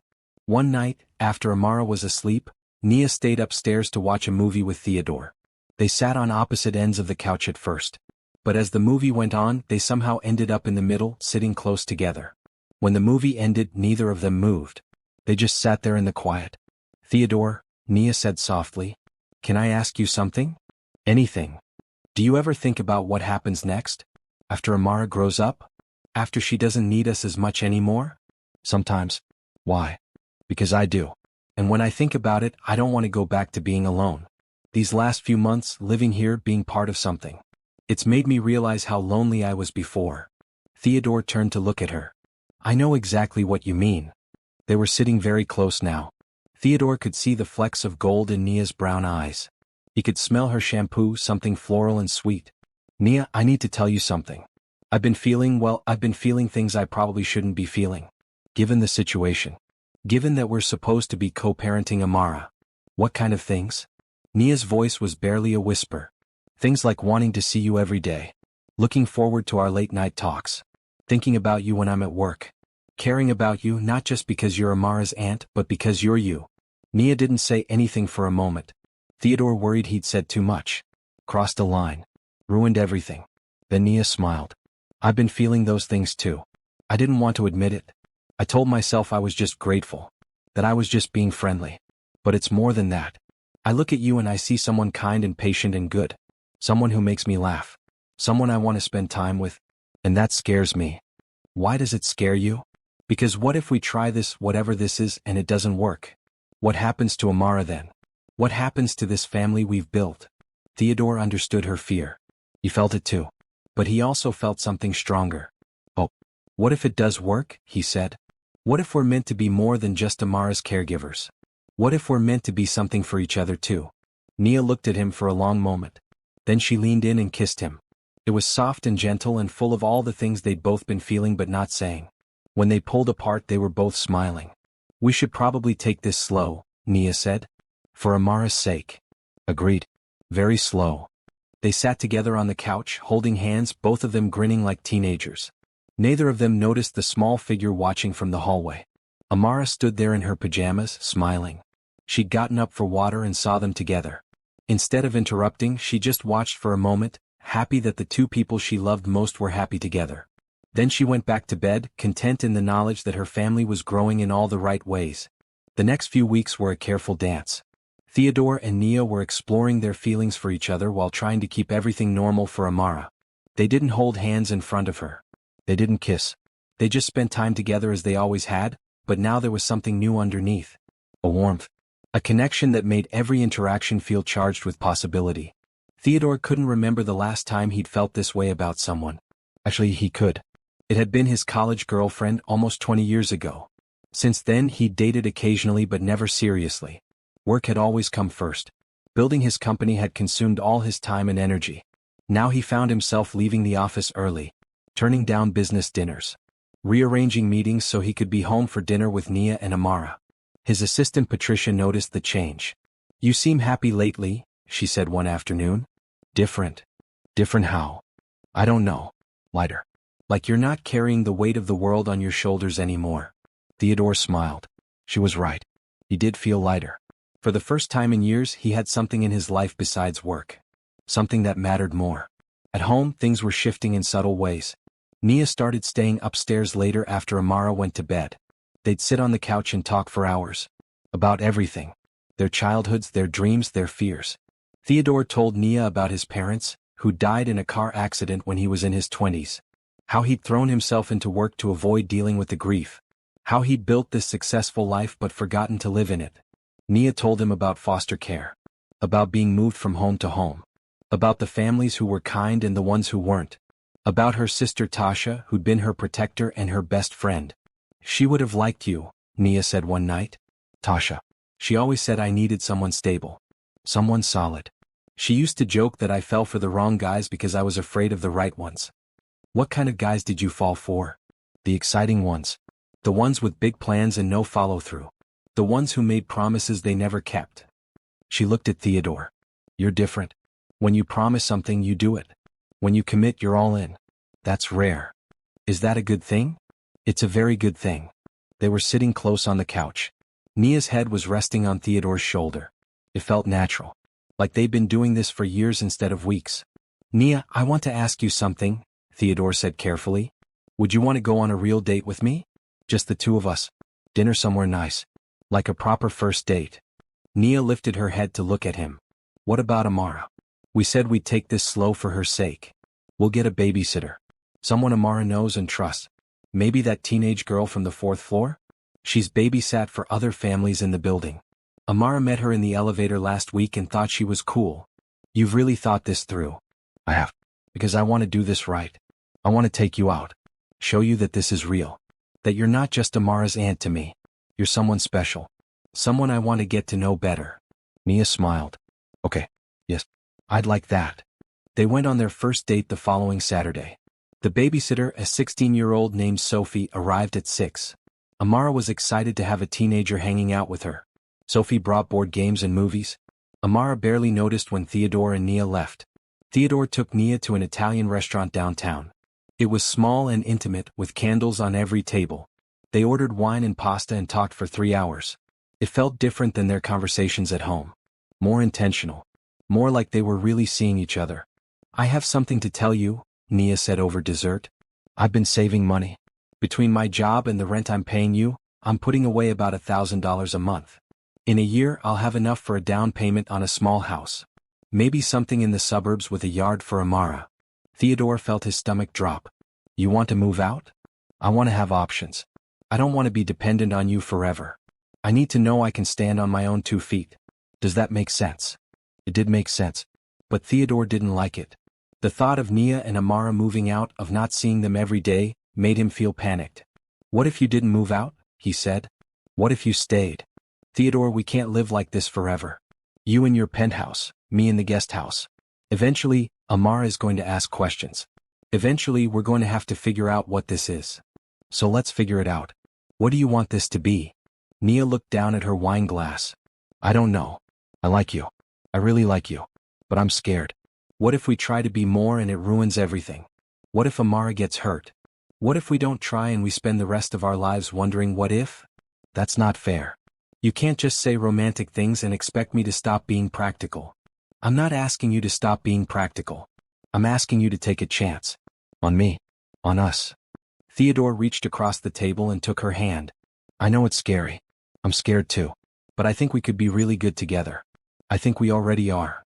One night, after Amara was asleep, Nia stayed upstairs to watch a movie with Theodore. They sat on opposite ends of the couch at first. But as the movie went on, they somehow ended up in the middle, sitting close together. When the movie ended, neither of them moved. They just sat there in the quiet. Theodore, Nia said softly. Can I ask you something? Anything. Do you ever think about what happens next? After Amara grows up? After she doesn't need us as much anymore? Sometimes. Why? Because I do. And when I think about it, I don't want to go back to being alone. These last few months, living here, being part of something. It's made me realize how lonely I was before. Theodore turned to look at her. I know exactly what you mean. They were sitting very close now. Theodore could see the flecks of gold in Nia's brown eyes. He could smell her shampoo, something floral and sweet. Nia, I need to tell you something. I've been feeling things I probably shouldn't be feeling. Given the situation. Given that we're supposed to be co-parenting Amara. What kind of things? Nia's voice was barely a whisper. Things like wanting to see you every day. Looking forward to our late-night talks. Thinking about you when I'm at work. Caring about you not just because you're Amara's aunt, but because you're you. Nia didn't say anything for a moment. Theodore worried he'd said too much. Crossed a line. Ruined everything. Then Nia smiled. I've been feeling those things too. I didn't want to admit it. I told myself I was just grateful. That I was just being friendly. But it's more than that. I look at you and I see someone kind and patient and good. Someone who makes me laugh. Someone I want to spend time with. And that scares me. Why does it scare you? Because what if we try this, whatever this is, and it doesn't work? What happens to Amara then? What happens to this family we've built? Theodore understood her fear. He felt it too. But he also felt something stronger. Oh, what if it does work? He said. What if we're meant to be more than just Amara's caregivers? What if we're meant to be something for each other too? Nia looked at him for a long moment. Then she leaned in and kissed him. It was soft and gentle and full of all the things they'd both been feeling but not saying. When they pulled apart they were both smiling. We should probably take this slow, Nia said. For Amara's sake. Agreed. Very slow. They sat together on the couch, holding hands, both of them grinning like teenagers. Neither of them noticed the small figure watching from the hallway. Amara stood there in her pajamas, smiling. She'd gotten up for water and saw them together. Instead of interrupting, she just watched for a moment, happy that the two people she loved most were happy together. Then she went back to bed, content in the knowledge that her family was growing in all the right ways. The next few weeks were a careful dance. Theodore and Nia were exploring their feelings for each other while trying to keep everything normal for Amara. They didn't hold hands in front of her. They didn't kiss. They just spent time together as they always had, but now there was something new underneath. A warmth. A connection that made every interaction feel charged with possibility. Theodore couldn't remember the last time he'd felt this way about someone. Actually, he could. It had been his college girlfriend almost 20 years ago. Since then, he'd dated occasionally but never seriously. Work had always come first. Building his company had consumed all his time and energy. Now he found himself leaving the office early, turning down business dinners, rearranging meetings so he could be home for dinner with Nia and Amara. His assistant Patricia noticed the change. "You seem happy lately," she said one afternoon. "Different." "Different how?" "I don't know. Lighter. Like you're not carrying the weight of the world on your shoulders anymore." Theodore smiled. She was right. He did feel lighter. For the first time in years, he had something in his life besides work. Something that mattered more. At home, things were shifting in subtle ways. Nia started staying upstairs later after Amara went to bed. They'd sit on the couch and talk for hours. About everything. Their childhoods, their dreams, their fears. Theodore told Nia about his parents, who died in a car accident when he was in his 20s. How he'd thrown himself into work to avoid dealing with the grief. How he'd built this successful life but forgotten to live in it. Nia told him about foster care. About being moved from home to home. About the families who were kind and the ones who weren't. About her sister Tasha, who'd been her protector and her best friend. "She would have liked you," Nia said one night. "Tasha. She always said I needed someone stable. Someone solid. She used to joke that I fell for the wrong guys because I was afraid of the right ones." "What kind of guys did you fall for?" "The exciting ones. The ones with big plans and no follow-through. The ones who made promises they never kept." She looked at Theodore. "You're different. When you promise something, you do it. When you commit, you're all in. That's rare." "Is that a good thing?" "It's a very good thing." They were sitting close on the couch. Nia's head was resting on Theodore's shoulder. It felt natural. Like they'd been doing this for years instead of weeks. "Nia, I want to ask you something," Theodore said carefully. "Would you want to go on a real date with me? Just the two of us. Dinner somewhere nice. Like a proper first date." Nia lifted her head to look at him. "What about Amara? We said we'd take this slow for her sake. We'll get a babysitter. Someone Amara knows and trusts. Maybe that teenage girl from the 4th floor? She's babysat for other families in the building. Amara met her in the elevator last week and thought she was cool." "You've really thought this through." "I have. Because I want to do this right. I want to take you out. Show you that this is real. That you're not just Amara's aunt to me. You're someone special. Someone I want to get to know better." Nia smiled. "Okay. Yes. I'd like that." They went on their first date the following Saturday. The babysitter, a 16-year-old named Sophie, arrived at 6. Amara was excited to have a teenager hanging out with her. Sophie brought board games and movies. Amara barely noticed when Theodore and Nia left. Theodore took Nia to an Italian restaurant downtown. It was small and intimate, with candles on every table. They ordered wine and pasta and talked for 3 hours. It felt different than their conversations at home. More intentional. More like they were really seeing each other. "I have something to tell you," Nia said over dessert. "I've been saving money. Between my job and the rent I'm paying you, I'm putting away about $1,000 a month. In a year, I'll have enough for a down payment on a small house. Maybe something in the suburbs with a yard for Amara." Theodore felt his stomach drop. "You want to move out?" "I want to have options. I don't want to be dependent on you forever. I need to know I can stand on my own 2 feet. Does that make sense?" It did make sense. But Theodore didn't like it. The thought of Nia and Amara moving out, of not seeing them every day, made him feel panicked. "What if you didn't move out?" he said. "What if you stayed?" "Theodore, we can't live like this forever. You in your penthouse, me in the guest house. Eventually, Amara is going to ask questions. Eventually, we're going to have to figure out what this is. So let's figure it out. What do you want this to be?" Nia looked down at her wine glass. "I don't know. I like you. I really like you. But I'm scared. What if we try to be more and it ruins everything? What if Amara gets hurt? What if we don't try and we spend the rest of our lives wondering what if? That's not fair. You can't just say romantic things and expect me to stop being practical. I'm not asking you to stop being practical. I'm asking you to take a chance. On me. On us. Theodore reached across the table and took her hand. I know it's scary. I'm scared too. But I think we could be really good together. I think we already are.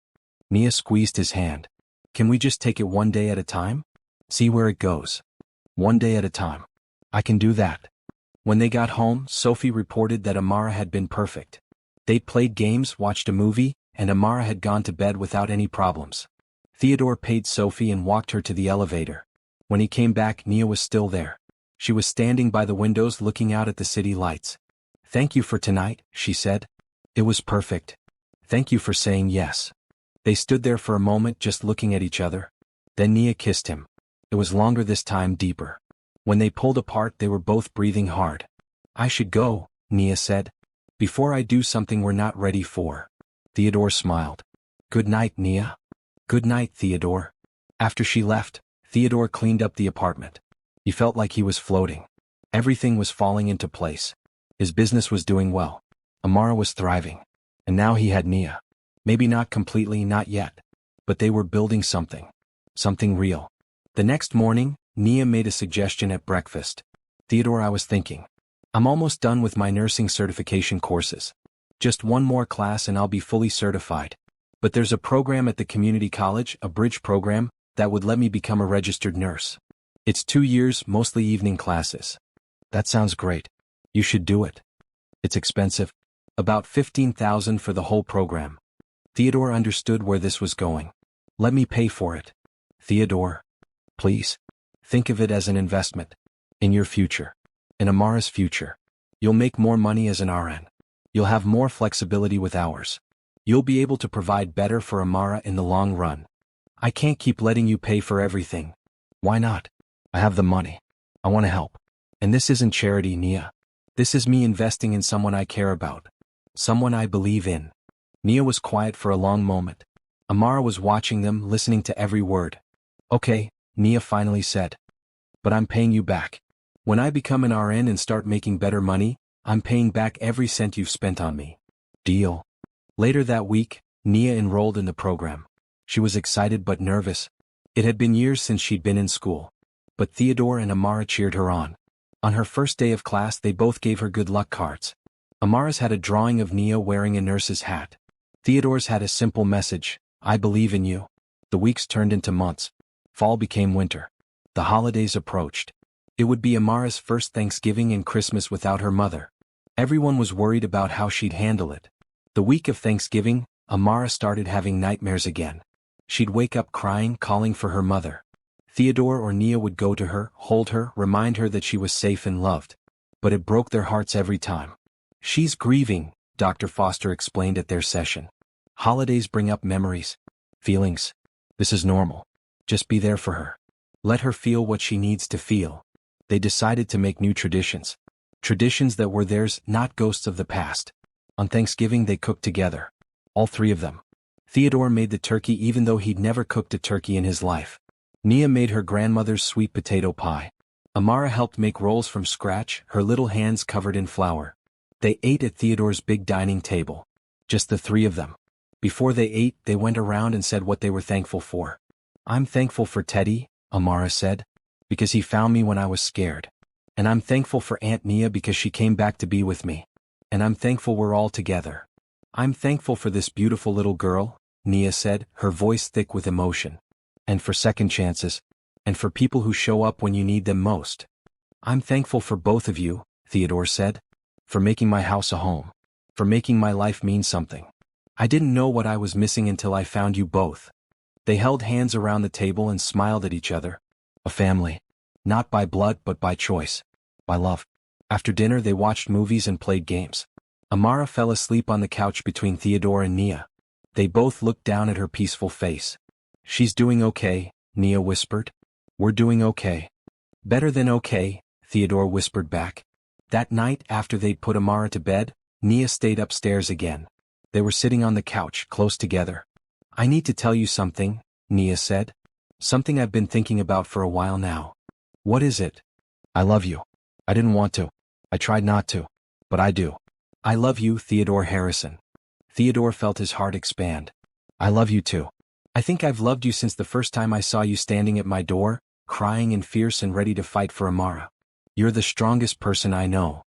Nia squeezed his hand. Can we just take it one day at a time? See where it goes. One day at a time. I can do that. When they got home, Sophie reported that Amara had been perfect. They played games, watched a movie, and Amara had gone to bed without any problems. Theodore paid Sophie and walked her to the elevator. When he came back, Nia was still there. She was standing by the windows looking out at the city lights. Thank you for tonight, she said. It was perfect. Thank you for saying yes. They stood there for a moment just looking at each other. Then Nia kissed him. It was longer this time, deeper. When they pulled apart, they were both breathing hard. I should go, Nia said. Before I do something we're not ready for. Theodore smiled. Good night, Nia. Good night, Theodore. After she left, Theodore cleaned up the apartment. He felt like he was floating. Everything was falling into place. His business was doing well. Amara was thriving. And now he had Nia. Maybe not completely, not yet. But they were building something. Something real. The next morning, Nia made a suggestion at breakfast. Theodore, I was thinking. I'm almost done with my nursing certification courses. Just one more class and I'll be fully certified. But there's a program at the community college, a bridge program, that would let me become a registered nurse. It's 2 years, mostly evening classes. That sounds great. You should do it. It's expensive. About $15,000 for the whole program. Theodore understood where this was going. Let me pay for it. Theodore. Please. Think of it as an investment. In your future. In Amara's future. You'll make more money as an RN. You'll have more flexibility with hours. You'll be able to provide better for Amara in the long run. I can't keep letting you pay for everything. Why not? I have the money. I want to help. And this isn't charity, Nia. This is me investing in someone I care about. Someone I believe in. Nia was quiet for a long moment. Amara was watching them, listening to every word. Okay, Nia finally said. But I'm paying you back. When I become an RN and start making better money, I'm paying back every cent you've spent on me. Deal. Later that week, Nia enrolled in the program. She was excited but nervous. It had been years since she'd been in school. But Theodore and Amara cheered her on. On her first day of class, they both gave her good luck cards. Amara's had a drawing of Nia wearing a nurse's hat. Theodore's had a simple message, I believe in you. The weeks turned into months. Fall became winter. The holidays approached. It would be Amara's first Thanksgiving and Christmas without her mother. Everyone was worried about how she'd handle it. The week of Thanksgiving, Amara started having nightmares again. She'd wake up crying, calling for her mother. Theodore or Nia would go to her, hold her, remind her that she was safe and loved. But it broke their hearts every time. She's grieving, Dr. Foster explained at their session. Holidays bring up memories. Feelings. This is normal. Just be there for her. Let her feel what she needs to feel. They decided to make new traditions. Traditions that were theirs, not ghosts of the past. On Thanksgiving they cooked together. All three of them. Theodore made the turkey even though he'd never cooked a turkey in his life. Nia made her grandmother's sweet potato pie. Amara helped make rolls from scratch, her little hands covered in flour. They ate at Theodore's big dining table. Just the three of them. Before they ate, they went around and said what they were thankful for. I'm thankful for Teddy, Amara said, because he found me when I was scared. And I'm thankful for Aunt Nia because she came back to be with me. And I'm thankful we're all together. I'm thankful for this beautiful little girl, Nia said, her voice thick with emotion. And for second chances. And for people who show up when you need them most. I'm thankful for both of you, Theodore said. For making my house a home. For making my life mean something. I didn't know what I was missing until I found you both. They held hands around the table and smiled at each other. A family. Not by blood but by choice. By love. After dinner they watched movies and played games. Amara fell asleep on the couch between Theodore and Nia. They both looked down at her peaceful face. She's doing okay, Nia whispered. We're doing okay. Better than okay, Theodore whispered back. That night after they'd put Amara to bed, Nia stayed upstairs again. They were sitting on the couch, close together. "I need to tell you something," Nia said. "Something I've been thinking about for a while now." "What is it?" "I love you. I didn't want to. I tried not to. But I do." "I love you, Theodore Harrison." Theodore felt his heart expand. "I love you too. I think I've loved you since the first time I saw you standing at my door, crying and fierce and ready to fight for Amara. You're the strongest person I know."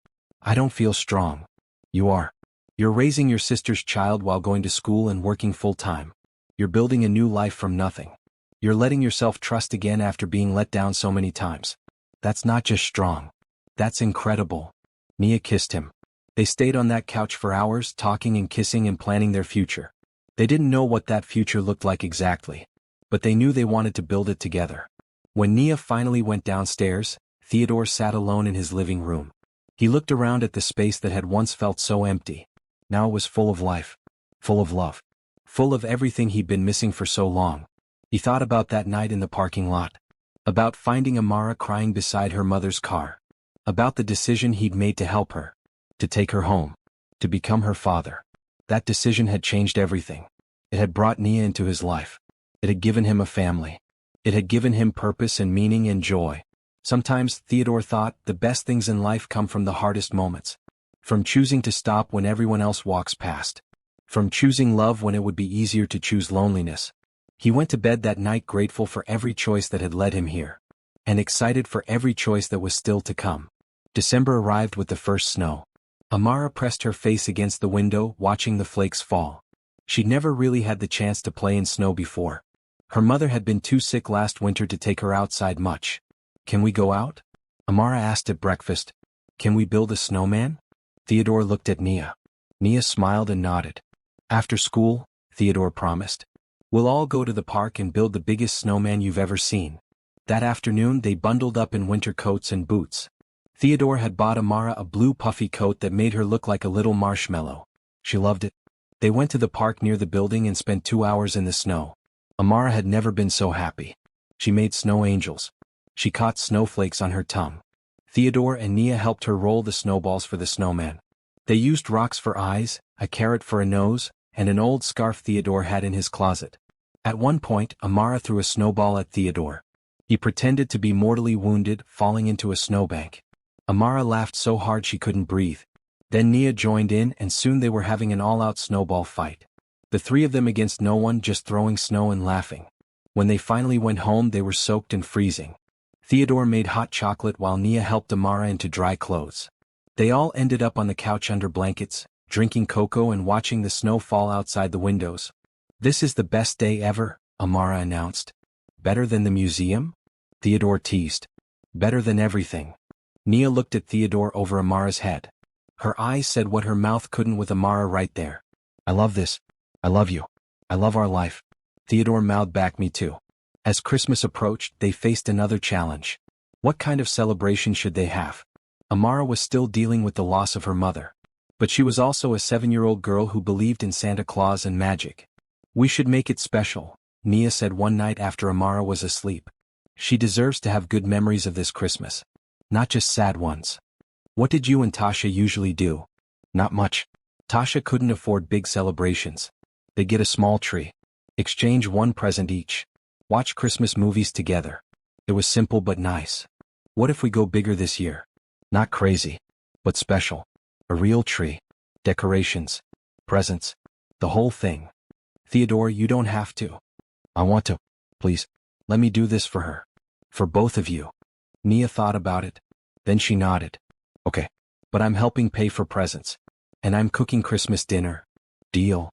"I don't feel strong." "You are. You're raising your sister's child while going to school and working full-time. You're building a new life from nothing. You're letting yourself trust again after being let down so many times. That's not just strong. That's incredible." Nia kissed him. They stayed on that couch for hours, talking and kissing and planning their future. They didn't know what that future looked like exactly, but they knew they wanted to build it together. When Nia finally went downstairs, Theodore sat alone in his living room. He looked around at the space that had once felt so empty. Now it was full of life, full of love, full of everything he'd been missing for so long. He thought about that night in the parking lot, about finding Amara crying beside her mother's car, about the decision he'd made to help her, to take her home, to become her father. That decision had changed everything. It had brought Nia into his life. It had given him a family. It had given him purpose and meaning and joy. Sometimes, Theodore thought, the best things in life come from the hardest moments. From choosing to stop when everyone else walks past. From choosing love when it would be easier to choose loneliness. He went to bed that night grateful for every choice that had led him here. And excited for every choice that was still to come. December arrived with the first snow. Amara pressed her face against the window, watching the flakes fall. She'd never really had the chance to play in snow before. Her mother had been too sick last winter to take her outside much. "Can we go out?" Amara asked at breakfast. "Can we build a snowman?" Theodore looked at Nia. Nia smiled and nodded. "After school," Theodore promised. "We'll all go to the park and build the biggest snowman you've ever seen." That afternoon they bundled up in winter coats and boots. Theodore had bought Amara a blue puffy coat that made her look like a little marshmallow. She loved it. They went to the park near the building and spent 2 hours in the snow. Amara had never been so happy. She made snow angels. She caught snowflakes on her tongue. Theodore and Nia helped her roll the snowballs for the snowman. They used rocks for eyes, a carrot for a nose, and an old scarf Theodore had in his closet. At one point, Amara threw a snowball at Theodore. He pretended to be mortally wounded, falling into a snowbank. Amara laughed so hard she couldn't breathe. Then Nia joined in and soon they were having an all-out snowball fight. The three of them against no one, just throwing snow and laughing. When they finally went home they were soaked and freezing. Theodore made hot chocolate while Nia helped Amara into dry clothes. They all ended up on the couch under blankets, drinking cocoa and watching the snow fall outside the windows. "This is the best day ever," Amara announced. "Better than the museum?" Theodore teased. "Better than everything." Nia looked at Theodore over Amara's head. Her eyes said what her mouth couldn't with Amara right there. "I love this. I love you. I love our life." Theodore mouthed back, "Me too." As Christmas approached, they faced another challenge. What kind of celebration should they have? Amara was still dealing with the loss of her mother. But she was also a 7-year-old girl who believed in Santa Claus and magic. "We should make it special," Nia said one night after Amara was asleep. "She deserves to have good memories of this Christmas. Not just sad ones." "What did you and Tasha usually do?" "Not much. Tasha couldn't afford big celebrations. They get a small tree. Exchange one present each. Watch Christmas movies together. It was simple but nice." "What if we go bigger this year?" "Not crazy. But special. A real tree. Decorations. Presents. The whole thing." "Theodore, you don't have to." "I want to. Please. Let me do this for her. For both of you." Nia thought about it. Then she nodded. "Okay. But I'm helping pay for presents. And I'm cooking Christmas dinner. Deal."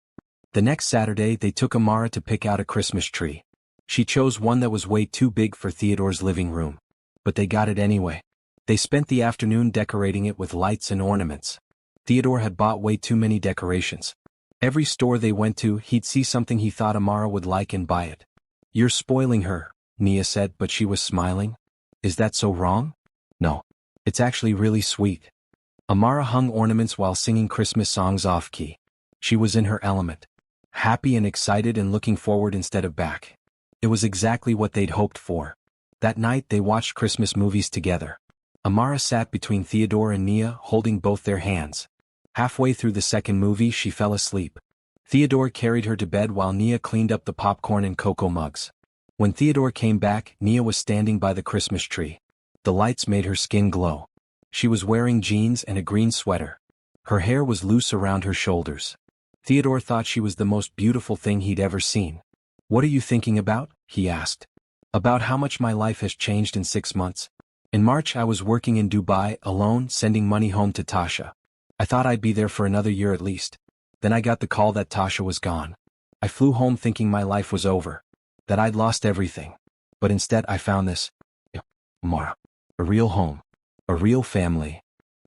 The next Saturday they took Amara to pick out a Christmas tree. She chose one that was way too big for Theodore's living room. But they got it anyway. They spent the afternoon decorating it with lights and ornaments. Theodore had bought way too many decorations. Every store they went to, he'd see something he thought Amara would like and buy it. "You're spoiling her," Nia said, but she was smiling. "Is that so wrong?" "No. It's actually really sweet." Amara hung ornaments while singing Christmas songs off-key. She was in her element. Happy and excited and looking forward instead of back. It was exactly what they'd hoped for. That night they watched Christmas movies together. Amara sat between Theodore and Nia, holding both their hands. Halfway through the second movie she fell asleep. Theodore carried her to bed while Nia cleaned up the popcorn and cocoa mugs. When Theodore came back, Nia was standing by the Christmas tree. The lights made her skin glow. She was wearing jeans and a green sweater. Her hair was loose around her shoulders. Theodore thought she was the most beautiful thing he'd ever seen. "What are you thinking about?" he asked. "About how much my life has changed in 6 months. In March I was working in Dubai, alone, sending money home to Tasha. I thought I'd be there for another year at least. Then I got the call that Tasha was gone. I flew home thinking my life was over, that I'd lost everything. But instead I found this. Mara. A real home. A real family."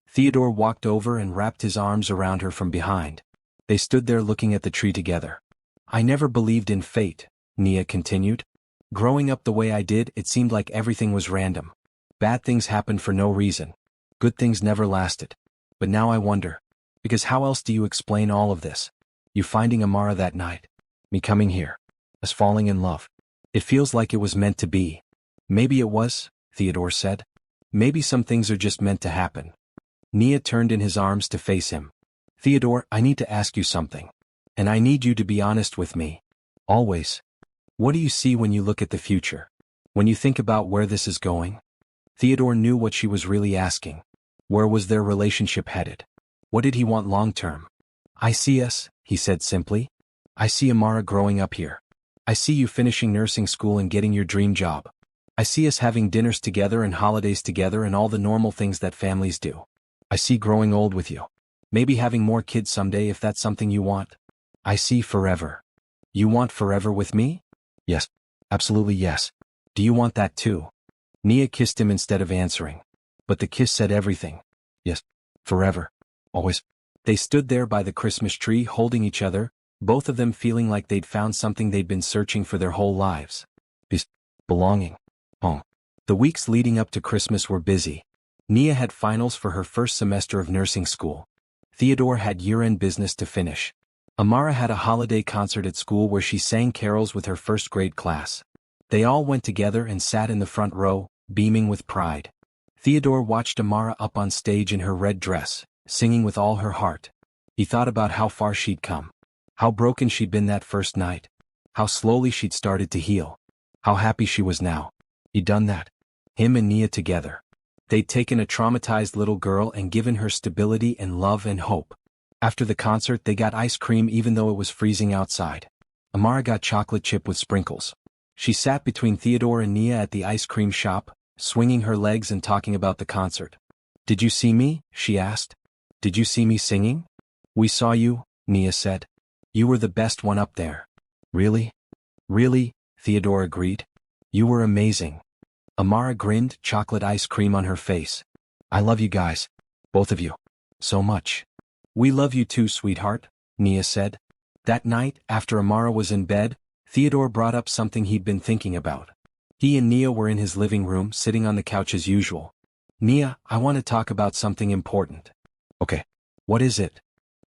Theodore walked over and wrapped his arms around her from behind. They stood there looking at the tree together. "I never believed in fate," Nia continued. "Growing up the way I did, it seemed like everything was random. Bad things happened for no reason. Good things never lasted. But now I wonder. Because how else do you explain all of this? You finding Amara that night. Me coming here. Us falling in love. It feels like it was meant to be." "Maybe it was," Theodore said. "Maybe some things are just meant to happen." Nia turned in his arms to face him. "Theodore, I need to ask you something. And I need you to be honest with me. Always. What do you see when you look at the future? When you think about where this is going?" Theodore knew what she was really asking. Where was their relationship headed? What did he want long-term? "I see us," he said simply. "I see Amara growing up here. I see you finishing nursing school and getting your dream job. I see us having dinners together and holidays together and all the normal things that families do. I see growing old with you. Maybe having more kids someday if that's something you want. I see forever." "You want forever with me?" "Yes. Absolutely yes. Do you want that too?" Nia kissed him instead of answering. But the kiss said everything. "Yes. Forever. Always." They stood there by the Christmas tree holding each other, both of them feeling like they'd found something they'd been searching for their whole lives. Belonging. Home. The weeks leading up to Christmas were busy. Nia had finals for her first semester of nursing school. Theodore had year-end business to finish. Amara had a holiday concert at school where she sang carols with her first-grade class. They all went together and sat in the front row, beaming with pride. Theodore watched Amara up on stage in her red dress, singing with all her heart. He thought about how far she'd come. How broken she'd been that first night. How slowly she'd started to heal. How happy she was now. He'd done that. Him and Nia together. They'd taken a traumatized little girl and given her stability and love and hope. After the concert they got ice cream even though it was freezing outside. Amara got chocolate chip with sprinkles. She sat between Theodore and Nia at the ice cream shop, swinging her legs and talking about the concert. "Did you see me?" she asked. "Did you see me singing?" "We saw you," Nia said. "You were the best one up there." "Really?" "Really," Theodore agreed. "You were amazing." Amara grinned, chocolate ice cream on her face. "I love you guys. Both of you. So much." "We love you too, sweetheart," Nia said. That night, after Amara was in bed, Theodore brought up something he'd been thinking about. He and Nia were in his living room, sitting on the couch as usual. "Nia, I want to talk about something important." "Okay. What is it?"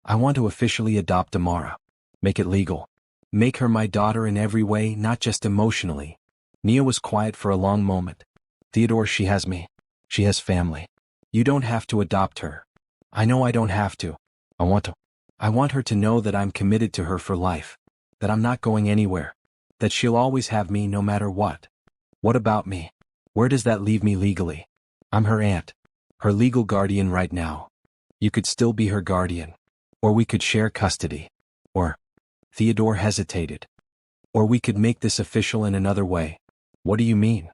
"I want to officially adopt Amara. Make it legal. Make her my daughter in every way, not just emotionally." Nia was quiet for a long moment. "Theodore, she has me. She has family. You don't have to adopt her." "I know I don't have to. I want to. I want her to know that I'm committed to her for life. That I'm not going anywhere. That she'll always have me no matter what." "What about me? Where does that leave me legally?" "I'm her aunt. Her legal guardian right now. You could still be her guardian. Or we could share custody. Or..." Theodore hesitated. "Or we could make this official in another way." "What do you mean?"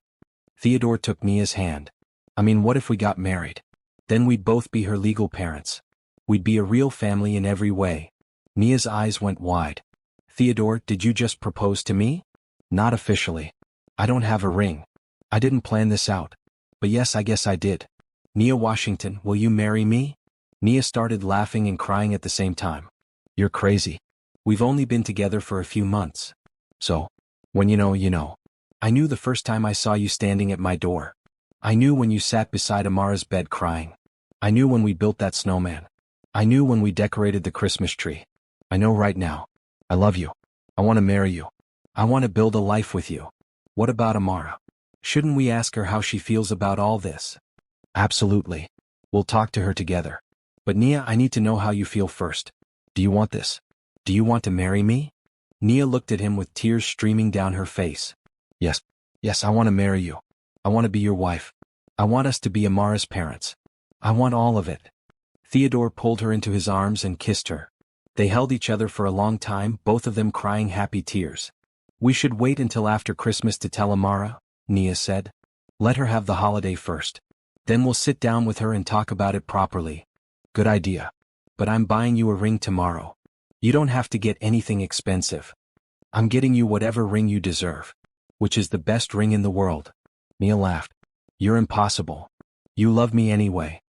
Theodore took Nia's hand. "I mean, what if we got married? Then we'd both be her legal parents. We'd be a real family in every way." Nia's eyes went wide. "Theodore, did you just propose to me?" "Not officially. I don't have a ring. I didn't plan this out. But yes, I guess I did." "Nia Washington, will you marry me?" Nia started laughing and crying at the same time. "You're crazy. We've only been together for a few months. So, when you know, you know. I knew the first time I saw you standing at my door. I knew when you sat beside Amara's bed crying. I knew when we built that snowman. I knew when we decorated the Christmas tree. I know right now. I love you. I want to marry you. I want to build a life with you." "What about Amara? Shouldn't we ask her how she feels about all this?" "Absolutely. We'll talk to her together. But Nia, I need to know how you feel first. Do you want this? Do you want to marry me? Nia looked at him with tears streaming down her face. Yes. Yes, I want to marry you. I want to be your wife. I want us to be Amara's parents. I want all of it. Theodore pulled her into his arms and kissed her. They held each other for a long time, both of them crying happy tears. We should wait until after Christmas to tell Amara, Nia said. Let her have the holiday first. Then we'll sit down with her and talk about it properly. Good idea. But I'm buying you a ring tomorrow. You don't have to get anything expensive. I'm getting you whatever ring you deserve. Which is the best ring in the world. Nia laughed. You're impossible. You love me anyway.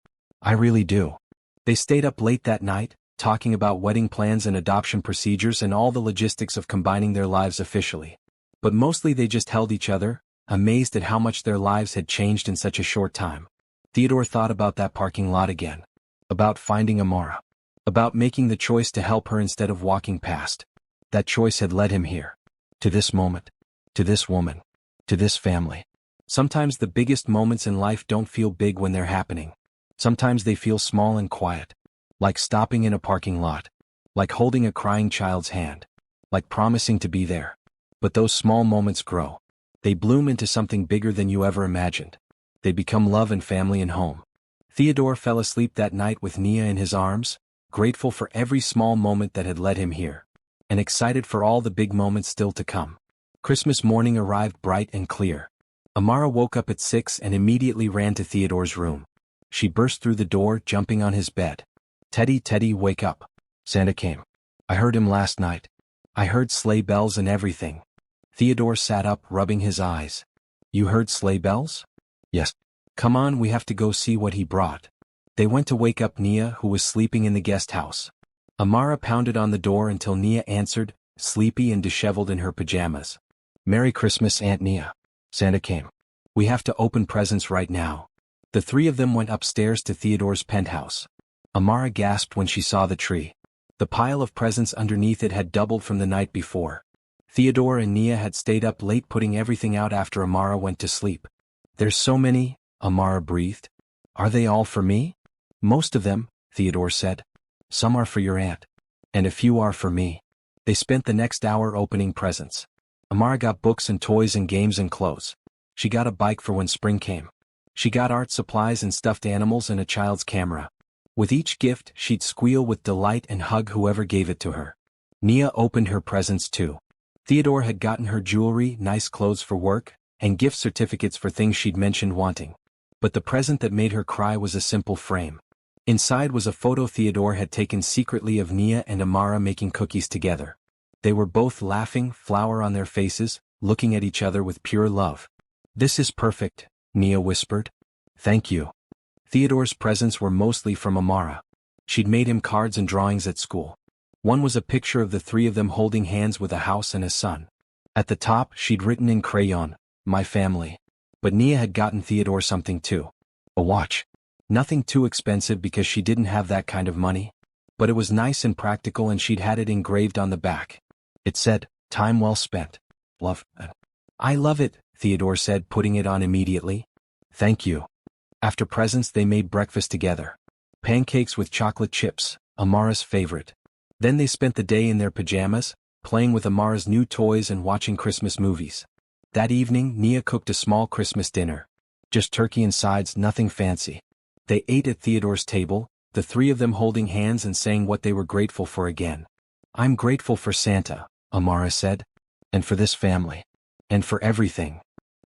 I really do. They stayed up late that night, talking about wedding plans and adoption procedures and all the logistics of combining their lives officially. But mostly they just held each other, amazed at how much their lives had changed in such a short time. Theodore thought about that parking lot again. About finding Amara. About making the choice to help her instead of walking past. That choice had led him here. To this moment. To this woman. To this family. Sometimes the biggest moments in life don't feel big when they're happening. Sometimes they feel small and quiet. Like stopping in a parking lot. Like holding a crying child's hand. Like promising to be there. But those small moments grow. They bloom into something bigger than you ever imagined. They become love and family and home. Theodore fell asleep that night with Nia in his arms, grateful for every small moment that had led him here. And excited for all the big moments still to come. Christmas morning arrived bright and clear. Amara woke up at 6 and immediately ran to Theodore's room. She burst through the door, jumping on his bed. Teddy, wake up. Santa came. I heard him last night. I heard sleigh bells and everything. Theodore sat up, rubbing his eyes. You heard sleigh bells? Yes. Come on, we have to go see what he brought. They went to wake up Nia, who was sleeping in the guest house. Amara pounded on the door until Nia answered, sleepy and disheveled in her pajamas. Merry Christmas, Aunt Nia. Santa came. We have to open presents right now. The three of them went upstairs to Theodore's penthouse. Amara gasped when she saw the tree. The pile of presents underneath it had doubled from the night before. Theodore and Nia had stayed up late putting everything out after Amara went to sleep. There's so many, Amara breathed. Are they all for me? Most of them, Theodore said. Some are for your aunt. And a few are for me. They spent the next hour opening presents. Amara got books and toys and games and clothes. She got a bike for when spring came. She got art supplies and stuffed animals and a child's camera. With each gift, she'd squeal with delight and hug whoever gave it to her. Nia opened her presents too. Theodore had gotten her jewelry, nice clothes for work, and gift certificates for things she'd mentioned wanting. But the present that made her cry was a simple frame. Inside was a photo Theodore had taken secretly of Nia and Amara making cookies together. They were both laughing, flour on their faces, looking at each other with pure love. This is perfect, Nia whispered. Thank you. Theodore's presents were mostly from Amara. She'd made him cards and drawings at school. One was a picture of the three of them holding hands with a house and a son. At the top, she'd written in crayon, my family. But Nia had gotten Theodore something too. A watch. Nothing too expensive because she didn't have that kind of money. But it was nice and practical and she'd had it engraved on the back. It said, time well spent. Love. I love it, Theodore said, putting it on immediately. Thank you. After presents they made breakfast together. Pancakes with chocolate chips, Amara's favorite. Then they spent the day in their pajamas, playing with Amara's new toys and watching Christmas movies. That evening Nia cooked a small Christmas dinner. Just turkey and sides, nothing fancy. They ate at Theodore's table, the three of them holding hands and saying what they were grateful for again. I'm grateful for Santa, Amara said. And for this family. And for everything.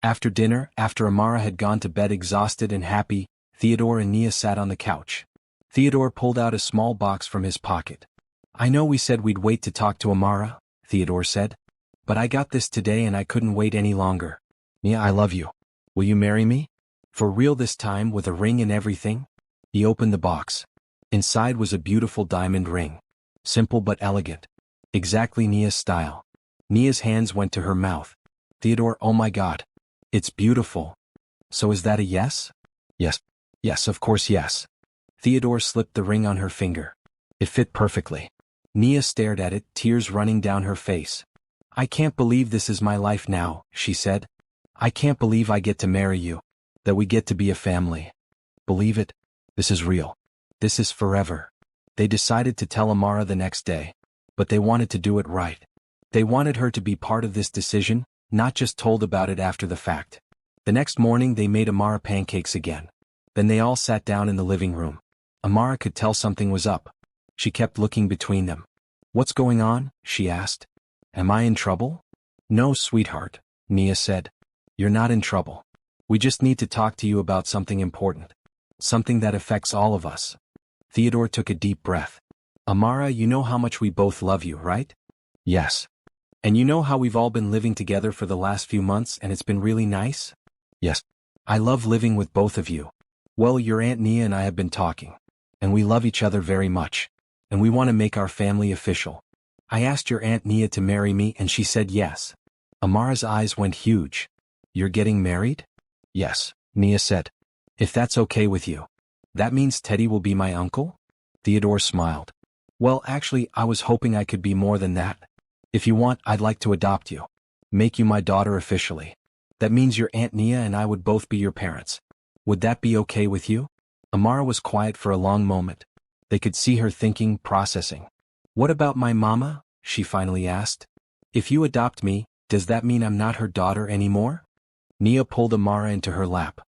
After dinner, after Amara had gone to bed exhausted and happy, Theodore and Nia sat on the couch. Theodore pulled out a small box from his pocket. I know we said we'd wait to talk to Amara, Theodore said. But I got this today and I couldn't wait any longer. Nia, I love you. Will you marry me? For real this time, with a ring and everything? He opened the box. Inside was a beautiful diamond ring. Simple but elegant. Exactly Nia's style. Nia's hands went to her mouth. Theodore, oh my God. It's beautiful. So is that a yes? Yes. Yes, of course yes. Theodore slipped the ring on her finger. It fit perfectly. Nia stared at it, tears running down her face. I can't believe this is my life now, she said. I can't believe I get to marry you. That we get to be a family. Believe it? This is real. This is forever. They decided to tell Amara the next day. But they wanted to do it right. They wanted her to be part of this decision, not just told about it after the fact. The next morning they made Amara pancakes again. Then they all sat down in the living room. Amara could tell something was up. She kept looking between them. "What's going on?" she asked. "Am I in trouble?" "No, sweetheart," Nia said. "You're not in trouble. We just need to talk to you about something important. Something that affects all of us." Theodore took a deep breath. "Amara, you know how much we both love you, right?" "Yes." "And you know how we've all been living together for the last few months and it's been really nice?" "Yes." "I love living with both of you. Well, your Aunt Nia and I have been talking. And we love each other very much. And we want to make our family official. I asked your Aunt Nia to marry me and she said yes." Amara's eyes went huge. "You're getting married?" "Yes," Nia said. "If that's okay with you. That means Teddy will be my uncle?" Theodore smiled. "Well, actually, I was hoping I could be more than that. If you want, I'd like to adopt you. Make you my daughter officially. That means your Aunt Nia and I would both be your parents. Would that be okay with you?" Amara was quiet for a long moment. They could see her thinking, processing. "What about my mama?" she finally asked. "If you adopt me, does that mean I'm not her daughter anymore?" Nia pulled Amara into her lap.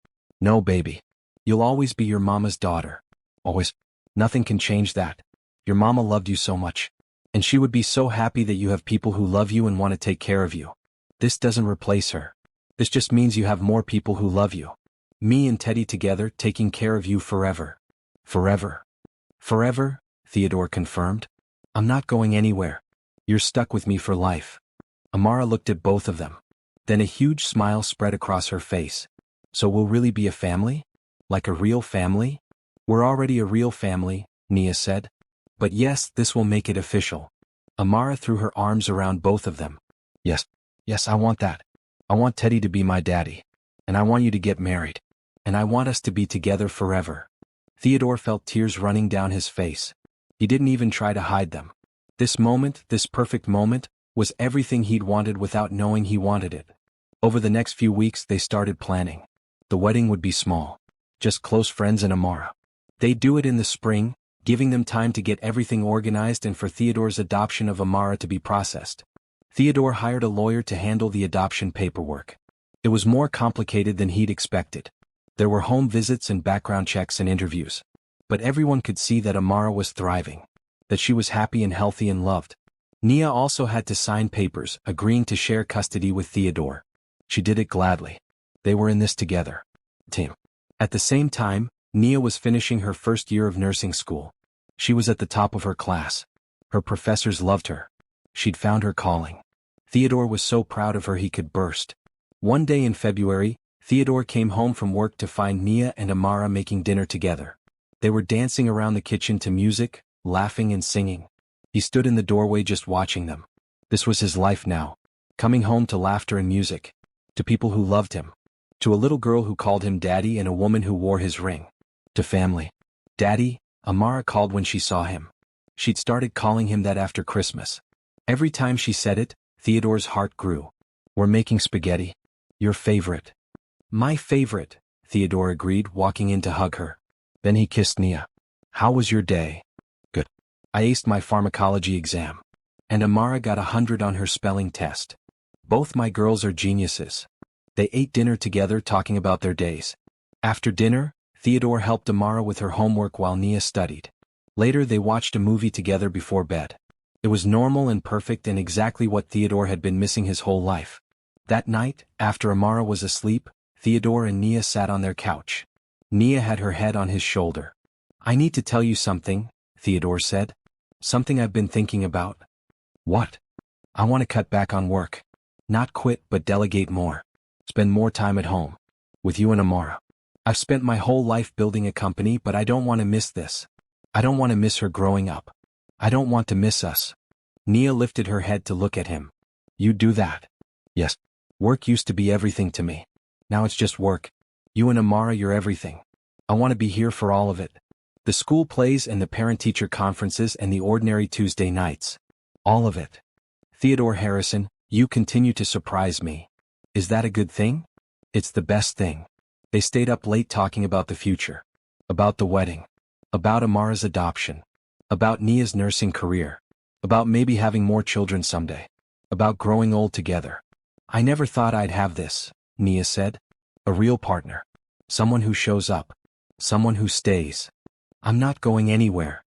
"No, baby. You'll always be your mama's daughter. Always. Nothing can change that. Your mama loved you so much. And she would be so happy that you have people who love you and want to take care of you. This doesn't replace her. This just means you have more people who love you. Me and Teddy together taking care of you forever." "Forever." "Forever," Theodore confirmed. "I'm not going anywhere. You're stuck with me for life." Amara looked at both of them. Then a huge smile spread across her face. "So we'll really be a family? Like a real family?" "We're already a real family," Nia said. "But yes, this will make it official." Amara threw her arms around both of them. "Yes. Yes, I want that. I want Teddy to be my daddy. And I want you to get married. And I want us to be together forever." Theodore felt tears running down his face. He didn't even try to hide them. This moment, this perfect moment, was everything he'd wanted without knowing he wanted it. Over the next few weeks they started planning. The wedding would be small. Just close friends and Amara. They'd do it in the spring, giving them time to get everything organized and for Theodore's adoption of Amara to be processed. Theodore hired a lawyer to handle the adoption paperwork. It was more complicated than he'd expected. There were home visits and background checks and interviews. But everyone could see that Amara was thriving. That she was happy and healthy and loved. Nia also had to sign papers, agreeing to share custody with Theodore. She did it gladly. They were in this together. Team. At the same time, Nia was finishing her first year of nursing school. She was at the top of her class. Her professors loved her. She'd found her calling. Theodore was so proud of her he could burst. One day in February, Theodore came home from work to find Nia and Amara making dinner together. They were dancing around the kitchen to music, laughing and singing. He stood in the doorway just watching them. This was his life now. Coming home to laughter and music. To people who loved him. To a little girl who called him daddy and a woman who wore his ring. To family. Daddy, Amara called when she saw him. She'd started calling him that after Christmas. Every time she said it, Theodore's heart grew. "We're making spaghetti. Your favorite." "My favorite," Theodore agreed, walking in to hug her. Then he kissed Nia. "How was your day?" "Good. I aced my pharmacology exam. And Amara got 100 on her spelling test. Both my girls are geniuses." They ate dinner together talking about their days. After dinner, Theodore helped Amara with her homework while Nia studied. Later they watched a movie together before bed. It was normal and perfect and exactly what Theodore had been missing his whole life. That night, after Amara was asleep, Theodore and Nia sat on their couch. Nia had her head on his shoulder. "I need to tell you something," Theodore said. "Something I've been thinking about." "What?" "I want to cut back on work. Not quit but delegate more. Spend more time at home. With you and Amara. I've spent my whole life building a company but I don't want to miss this. I don't want to miss her growing up. I don't want to miss us." Nia lifted her head to look at him. "You do that?" "Yes. Work used to be everything to me. Now it's just work. You and Amara, you're everything. I want to be here for all of it. The school plays and the parent-teacher conferences and the ordinary Tuesday nights. All of it. Theodore Harrison, you continue to surprise me. Is that a good thing?" "It's the best thing." They stayed up late talking about the future. About the wedding. About Amara's adoption. About Nia's nursing career. About maybe having more children someday. About growing old together. I never thought I'd have this, Nia said. A real partner. Someone who shows up. Someone who stays. I'm not going anywhere.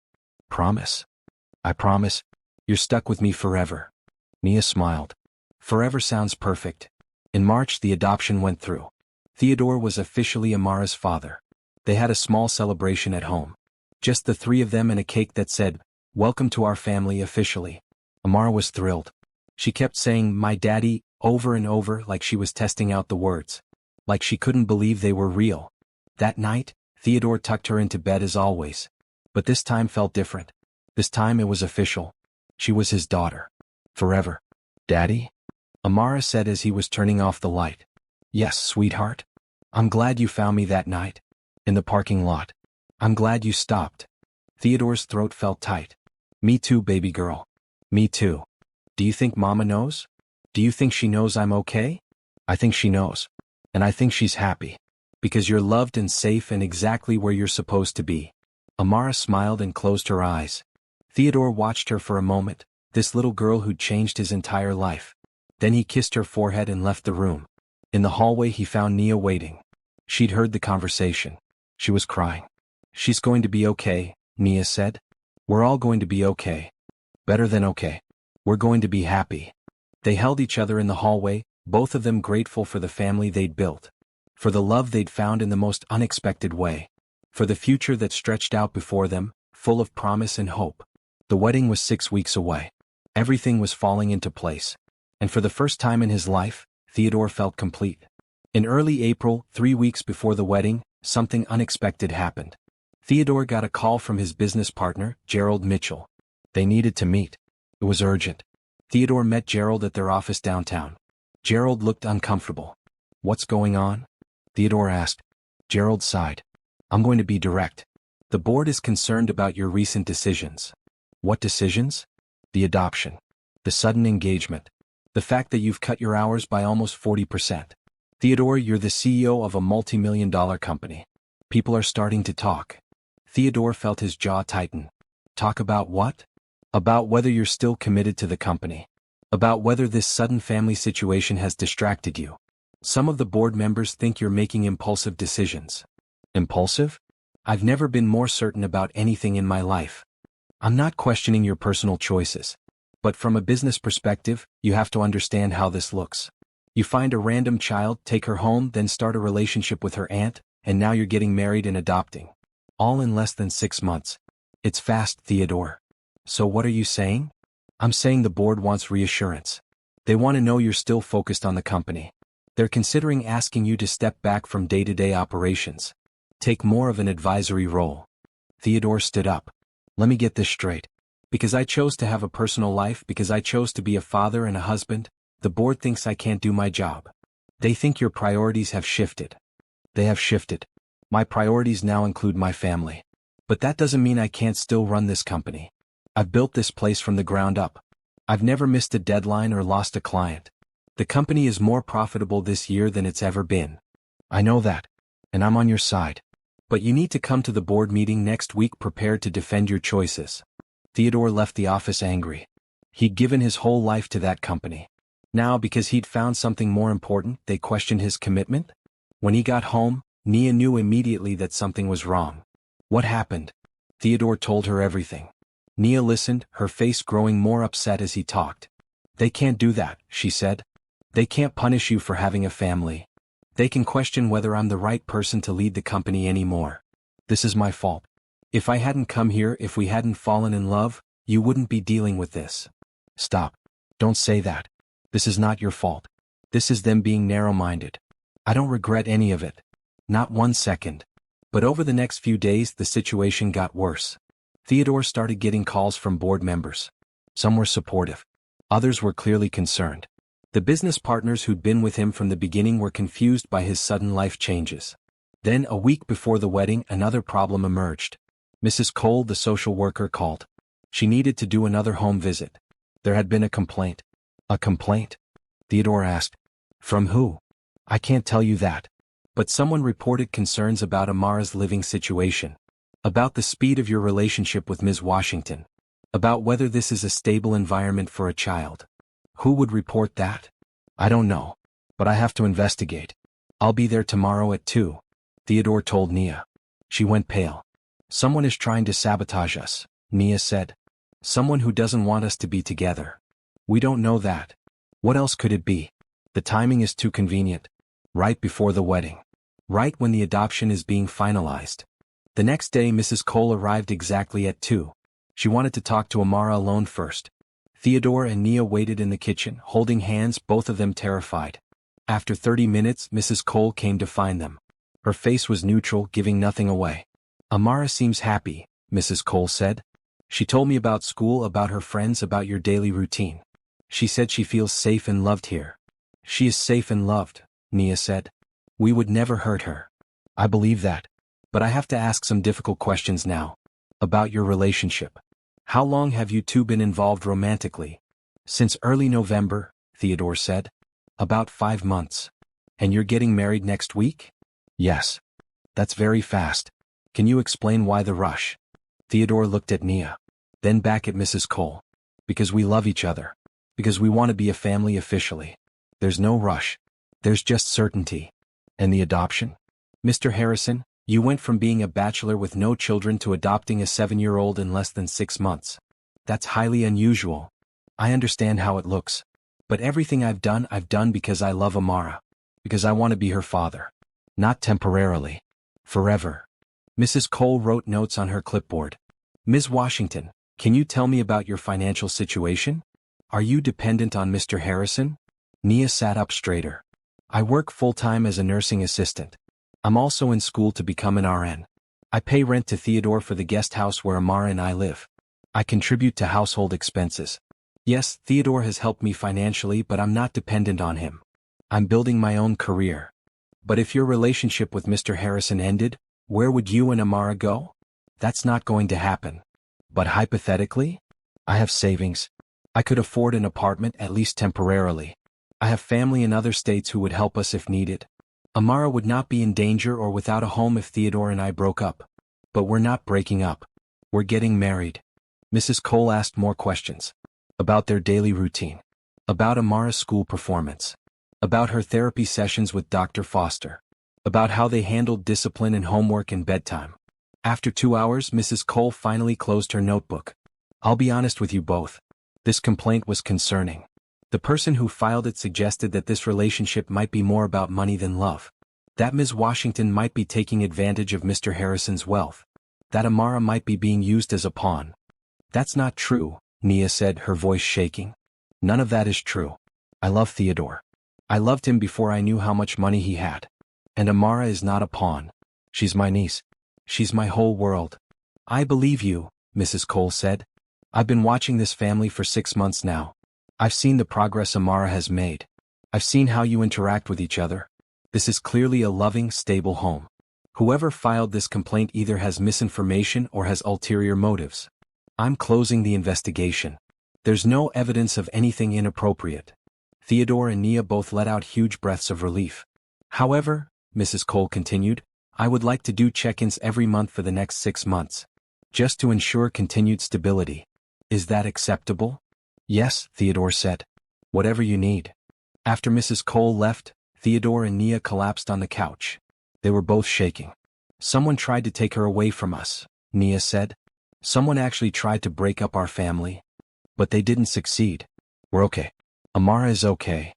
Promise? I promise. You're stuck with me forever. Nia smiled. Forever sounds perfect. In March the adoption went through. Theodore was officially Amara's father. They had a small celebration at home. Just the three of them and a cake that said, "Welcome to our family officially." Amara was thrilled. She kept saying, "My daddy," over and over like she was testing out the words. Like she couldn't believe they were real. That night, Theodore tucked her into bed as always. But this time felt different. This time it was official. She was his daughter. Forever. Daddy? Amara said as he was turning off the light. Yes, sweetheart. I'm glad you found me that night. In the parking lot. I'm glad you stopped. Theodore's throat felt tight. Me too, baby girl. Me too. Do you think Mama knows? Do you think she knows I'm okay? I think she knows. And I think she's happy. Because you're loved and safe and exactly where you're supposed to be. Amara smiled and closed her eyes. Theodore watched her for a moment, this little girl who'd changed his entire life. Then he kissed her forehead and left the room. In the hallway he found Nia waiting. She'd heard the conversation. She was crying. She's going to be okay, Nia said. We're all going to be okay. Better than okay. We're going to be happy. They held each other in the hallway, both of them grateful for the family they'd built. For the love they'd found in the most unexpected way. For the future that stretched out before them, full of promise and hope. The wedding was 6 weeks away. Everything was falling into place. And for the first time in his life, Theodore felt complete. In early April, 3 weeks before the wedding, something unexpected happened. Theodore got a call from his business partner, Gerald Mitchell. They needed to meet. It was urgent. Theodore met Gerald at their office downtown. Gerald looked uncomfortable. What's going on? Theodore asked. Gerald sighed. I'm going to be direct. The board is concerned about your recent decisions. What decisions? The adoption. The sudden engagement. The fact that you've cut your hours by almost 40%. Theodore, you're the CEO of a multi-million-dollar company. People are starting to talk. Theodore felt his jaw tighten. Talk about what? About whether you're still committed to the company. About whether this sudden family situation has distracted you. Some of the board members think you're making impulsive decisions. Impulsive? I've never been more certain about anything in my life. I'm not questioning your personal choices. But from a business perspective, you have to understand how this looks. You find a random child, take her home, then start a relationship with her aunt, and now you're getting married and adopting. All in less than 6 months. It's fast, Theodore. So what are you saying? I'm saying the board wants reassurance. They want to know you're still focused on the company. They're considering asking you to step back from day-to-day operations. Take more of an advisory role. Theodore stood up. Let me get this straight. Because I chose to have a personal life, because I chose to be a father and a husband, the board thinks I can't do my job. They think your priorities have shifted. They have shifted. My priorities now include my family. But that doesn't mean I can't still run this company. I've built this place from the ground up. I've never missed a deadline or lost a client. The company is more profitable this year than it's ever been. I know that. And I'm on your side. But you need to come to the board meeting next week prepared to defend your choices. Theodore left the office angry. He'd given his whole life to that company. Now, because he'd found something more important, they questioned his commitment? When he got home, Nia knew immediately that something was wrong. What happened? Theodore told her everything. Nia listened, her face growing more upset as he talked. They can't do that, she said. They can't punish you for having a family. They can question whether I'm the right person to lead the company anymore. This is my fault. If I hadn't come here, if we hadn't fallen in love, you wouldn't be dealing with this. Stop. Don't say that. This is not your fault. This is them being narrow-minded. I don't regret any of it. Not 1 second. But over the next few days the situation got worse. Theodore started getting calls from board members. Some were supportive. Others were clearly concerned. The business partners who'd been with him from the beginning were confused by his sudden life changes. Then, a week before the wedding, another problem emerged. Mrs. Cole, the social worker, called. She needed to do another home visit. There had been a complaint. A complaint? Theodore asked. From who? I can't tell you that. But someone reported concerns about Amara's living situation. About the speed of your relationship with Ms. Washington. About whether this is a stable environment for a child. Who would report that? I don't know. But I have to investigate. I'll be there tomorrow at 2, Theodore told Nia. She went pale. Someone is trying to sabotage us, Nia said. Someone who doesn't want us to be together. We don't know that. What else could it be? The timing is too convenient. Right before the wedding. Right when the adoption is being finalized. The next day Mrs. Cole arrived exactly at 2. She wanted to talk to Amara alone first. Theodore and Nia waited in the kitchen, holding hands, both of them terrified. After 30 minutes, Mrs. Cole came to find them. Her face was neutral, giving nothing away. Amara seems happy, Mrs. Cole said. She told me about school, about her friends, about your daily routine. She said she feels safe and loved here. She is safe and loved, Nia said. We would never hurt her. I believe that. But I have to ask some difficult questions now. About your relationship. How long have you two been involved romantically? Since early November, Theodore said. About 5 months. And you're getting married next week? Yes. That's very fast. Can you explain why the rush? Theodore looked at Nia. Then back at Mrs. Cole. Because we love each other. Because we want to be a family officially. There's no rush. There's just certainty. And the adoption? Mr. Harrison, you went from being a bachelor with no children to adopting a 7-year-old in less than 6 months. That's highly unusual. I understand how it looks. But everything I've done because I love Amara. Because I want to be her father. Not temporarily. Forever. Mrs. Cole wrote notes on her clipboard. Ms. Washington, can you tell me about your financial situation? Are you dependent on Mr. Harrison? Nia sat up straighter. I work full-time as a nursing assistant. I'm also in school to become an RN. I pay rent to Theodore for the guest house where Amara and I live. I contribute to household expenses. Yes, Theodore has helped me financially, but I'm not dependent on him. I'm building my own career. But if your relationship with Mr. Harrison ended, where would you and Amara go? That's not going to happen. But hypothetically? I have savings. I could afford an apartment, at least temporarily. I have family in other states who would help us if needed. Amara would not be in danger or without a home if Theodore and I broke up. But we're not breaking up. We're getting married. Mrs. Cole asked more questions. About their daily routine. About Amara's school performance. About her therapy sessions with Dr. Foster. About how they handled discipline and homework and bedtime. After 2 hours, Mrs. Cole finally closed her notebook. I'll be honest with you both. This complaint was concerning. The person who filed it suggested that this relationship might be more about money than love. That Ms. Washington might be taking advantage of Mr. Harrison's wealth. That Amara might be being used as a pawn. That's not true, Nia said, her voice shaking. None of that is true. I love Theodore. I loved him before I knew how much money he had. And Amara is not a pawn. She's my niece. She's my whole world. I believe you, Mrs. Cole said. I've been watching this family for 6 months now. I've seen the progress Amara has made. I've seen how you interact with each other. This is clearly a loving, stable home. Whoever filed this complaint either has misinformation or has ulterior motives. I'm closing the investigation. There's no evidence of anything inappropriate. Theodore and Nia both let out huge breaths of relief. However, Mrs. Cole continued, I would like to do check-ins every month for the next 6 months. Just to ensure continued stability. Is that acceptable? Yes, Theodore said. Whatever you need. After Mrs. Cole left, Theodore and Nia collapsed on the couch. They were both shaking. Someone tried to take her away from us, Nia said. Someone actually tried to break up our family. But they didn't succeed. We're okay. Amara is okay.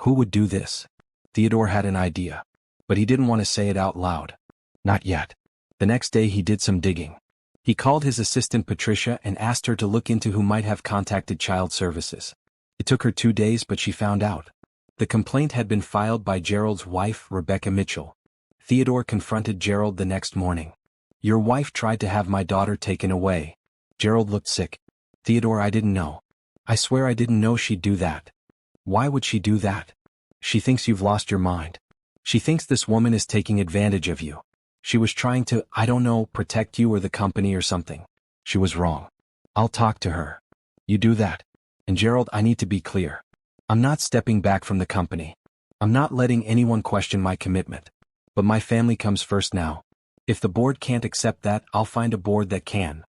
Who would do this? Theodore had an idea. But he didn't want to say it out loud. Not yet. The next day he did some digging. He called his assistant Patricia and asked her to look into who might have contacted child services. It took her 2 days, but she found out. The complaint had been filed by Gerald's wife, Rebecca Mitchell. Theodore confronted Gerald the next morning. Your wife tried to have my daughter taken away. Gerald looked sick. Theodore, I didn't know. I swear I didn't know she'd do that. Why would she do that? She thinks you've lost your mind. She thinks this woman is taking advantage of you. She was trying to, I don't know, protect you or the company or something. She was wrong. I'll talk to her. You do that. And Gerald, I need to be clear. I'm not stepping back from the company. I'm not letting anyone question my commitment. But my family comes first now. If the board can't accept that, I'll find a board that can.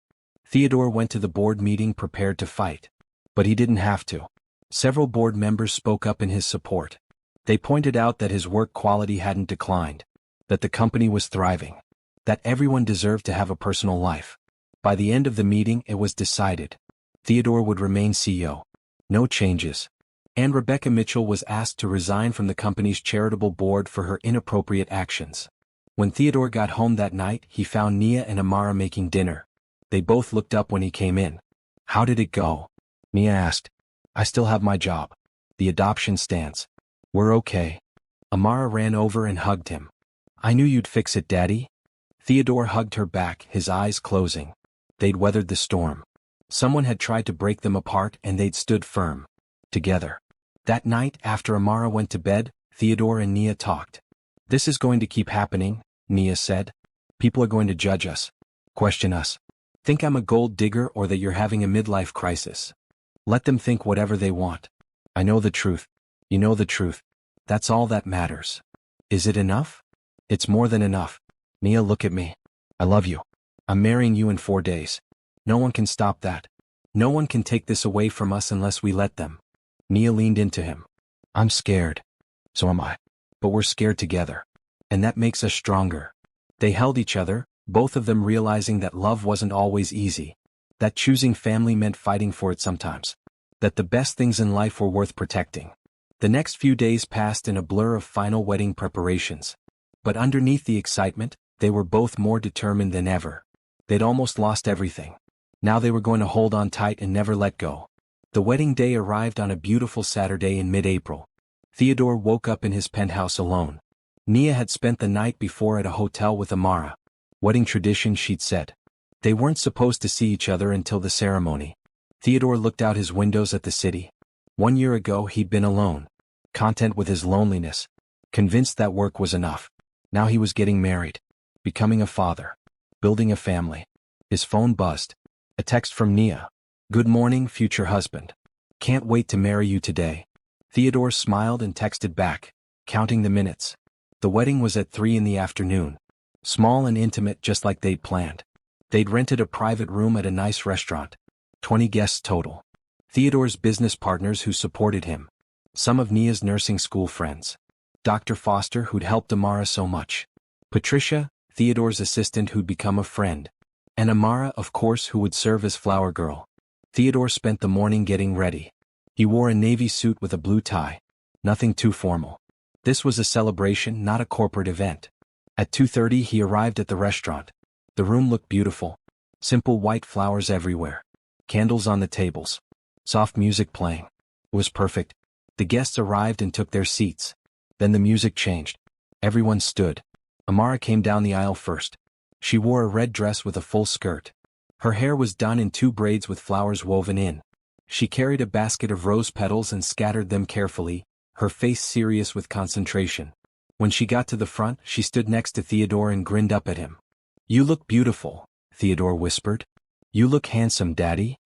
Theodore went to the board meeting prepared to fight. But he didn't have to. Several board members spoke up in his support. They pointed out that his work quality hadn't declined, that the company was thriving, that everyone deserved to have a personal life. By the end of the meeting, it was decided. Theodore would remain CEO. No changes. And Rebecca Mitchell was asked to resign from the company's charitable board for her inappropriate actions. When Theodore got home that night, he found Nia and Amara making dinner. They both looked up when he came in. "How did it go?" Nia asked. "I still have my job. The adoption stands. We're okay." Amara ran over and hugged him. "I knew you'd fix it, Daddy." Theodore hugged her back, his eyes closing. They'd weathered the storm. Someone had tried to break them apart and they'd stood firm. Together. That night, after Amara went to bed, Theodore and Nia talked. "This is going to keep happening," Nia said. "People are going to judge us. Question us. Think I'm a gold digger or that you're having a midlife crisis. Let them think whatever they want. I know the truth. You know the truth. That's all that matters. Is it enough?" "It's more than enough. Nia, look at me. I love you. I'm marrying you in 4 days. No one can stop that. No one can take this away from us unless we let them." Nia leaned into him. "I'm scared. So am I. But we're scared together. And that makes us stronger." They held each other, both of them realizing that love wasn't always easy. That choosing family meant fighting for it sometimes. That the best things in life were worth protecting. The next few days passed in a blur of final wedding preparations. But underneath the excitement, they were both more determined than ever. They'd almost lost everything. Now they were going to hold on tight and never let go. The wedding day arrived on a beautiful Saturday in mid-April. Theodore woke up in his penthouse alone. Nia had spent the night before at a hotel with Amara. Wedding tradition, she'd said. They weren't supposed to see each other until the ceremony. Theodore looked out his windows at the city. 1 year ago he'd been alone. Content with his loneliness. Convinced that work was enough. Now he was getting married. Becoming a father. Building a family. His phone buzzed. A text from Nia. "Good morning, future husband. Can't wait to marry you today." Theodore smiled and texted back, counting the minutes. The wedding was at 3 in the afternoon. Small and intimate, just like they'd planned. They'd rented a private room at a nice restaurant. 20 guests total. Theodore's business partners who supported him. Some of Nia's nursing school friends. Dr. Foster, who'd helped Amara so much. Patricia, Theodore's assistant, who'd become a friend. And Amara, of course, who would serve as flower girl. Theodore spent the morning getting ready. He wore a navy suit with a blue tie. Nothing too formal. This was a celebration, not a corporate event. At 2:30 he arrived at the restaurant. The room looked beautiful. Simple white flowers everywhere. Candles on the tables. Soft music playing. It was perfect. The guests arrived and took their seats. Then the music changed. Everyone stood. Amara came down the aisle first. She wore a red dress with a full skirt. Her hair was done in 2 braids with flowers woven in. She carried a basket of rose petals and scattered them carefully, her face serious with concentration. When she got to the front, she stood next to Theodore and grinned up at him. "You look beautiful," Theodore whispered. "You look handsome, Daddy."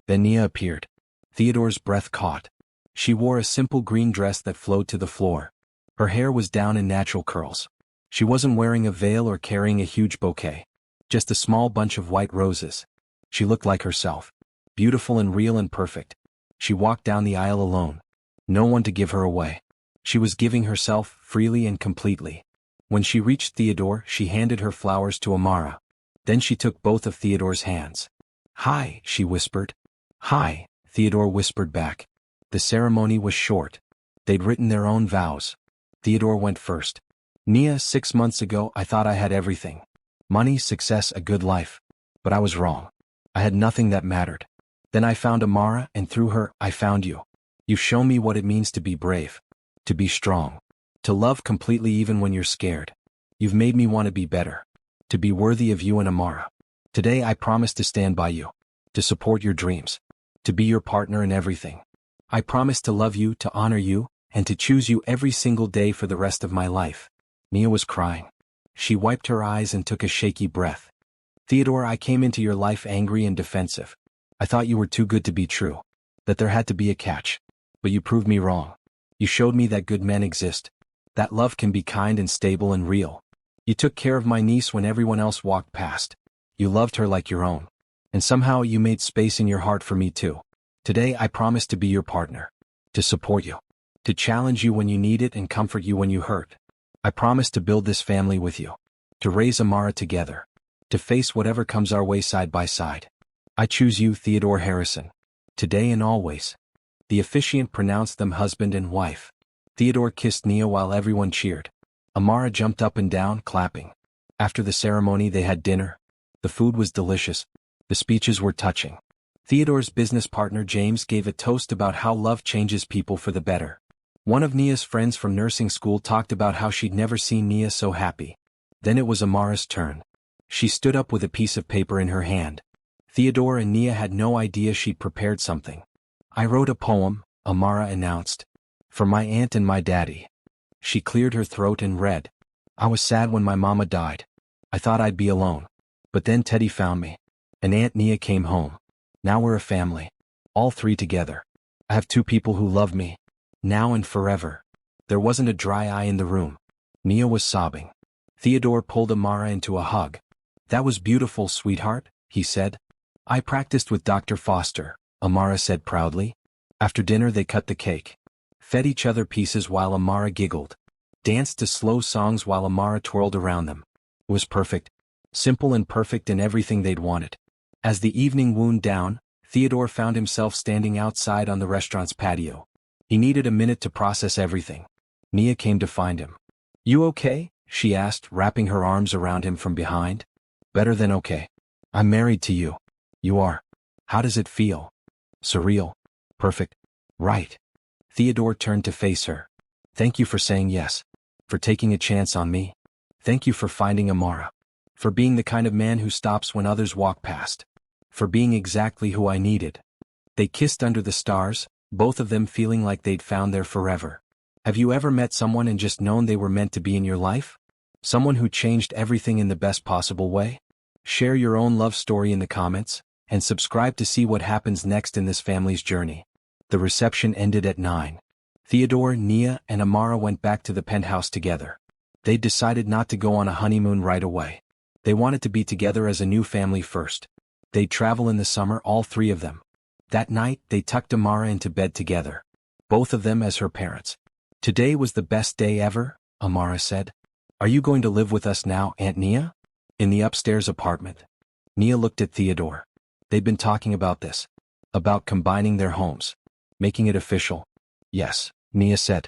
Then Nia appeared. Theodore's breath caught. She wore a simple green dress that flowed to the floor. Her hair was down in natural curls. She wasn't wearing a veil or carrying a huge bouquet. Just a small bunch of white roses. She looked like herself. Beautiful and real and perfect. She walked down the aisle alone. No one to give her away. She was giving herself freely and completely. When she reached Theodore, she handed her flowers to Amara. Then she took both of Theodore's hands. "Hi," she whispered. "Hi," Theodore whispered back. The ceremony was short. They'd written their own vows. Theodore went first. "Nia, 6 months ago I thought I had everything. Money, success, a good life. But I was wrong. I had nothing that mattered. Then I found Amara, and through her, I found you. You've shown me what it means to be brave. To be strong. To love completely even when you're scared. You've made me want to be better. To be worthy of you and Amara. Today I promise to stand by you. To support your dreams. To be your partner in everything. I promise to love you, to honor you, and to choose you every single day for the rest of my life." Nia was crying. She wiped her eyes and took a shaky breath. "Theodore, I came into your life angry and defensive. I thought you were too good to be true. That there had to be a catch. But you proved me wrong. You showed me that good men exist. That love can be kind and stable and real. You took care of my niece when everyone else walked past. You loved her like your own. And somehow you made space in your heart for me too. Today I promise to be your partner. To support you. To challenge you when you need it and comfort you when you hurt. I promise to build this family with you. To raise Amara together. To face whatever comes our way side by side. I choose you, Theodore Harrison. Today and always. The officiant pronounced them husband and wife. Theodore kissed Nia while everyone cheered. Amara jumped up and down, clapping. After the ceremony they had dinner. The food was delicious. The speeches were touching. Theodore's business partner James gave a toast about how love changes people for the better. One of Nia's friends from nursing school talked about how she'd never seen Nia so happy. Then it was Amara's turn. She stood up with a piece of paper in her hand. Theodore and Nia had no idea she'd prepared something. I wrote a poem, Amara announced. For my aunt and my daddy. She cleared her throat and read. I was sad when my mama died. I thought I'd be alone. But then Teddy found me. And Aunt Nia came home. Now we're a family. All three together. I have two people who love me. Now and forever. There wasn't a dry eye in the room. Nia was sobbing. Theodore pulled Amara into a hug. That was beautiful, sweetheart, he said. I practiced with Dr. Foster, Amara said proudly. After dinner they cut the cake. Fed each other pieces while Amara giggled. Danced to slow songs while Amara twirled around them. It was perfect. Simple and perfect in everything they'd wanted. As the evening wound down, Theodore found himself standing outside on the restaurant's patio. He needed a minute to process everything. Nia came to find him. You okay? She asked, wrapping her arms around him from behind. Better than okay. I'm married to you. You are. How does it feel? Surreal. Perfect. Right. Theodore turned to face her. Thank you for saying yes. For taking a chance on me. Thank you for finding Amara. For being the kind of man who stops when others walk past. For being exactly who I needed. They kissed under the stars, both of them feeling like they'd found their forever. Have you ever met someone and just known they were meant to be in your life? Someone who changed everything in the best possible way? Share your own love story in the comments, and subscribe to see what happens next in this family's journey. The reception ended at 9. Theodore, Nia, and Amara went back to the penthouse together. They decided not to go on a honeymoon right away. They wanted to be together as a new family first. They'd travel in the summer, all three of them. That night, they tucked Amara into bed together. Both of them as her parents. Today was the best day ever, Amara said. Are you going to live with us now, Aunt Nia? In the upstairs apartment. Nia looked at Theodore. They'd been talking about this. About combining their homes. Making it official. Yes, Nia said.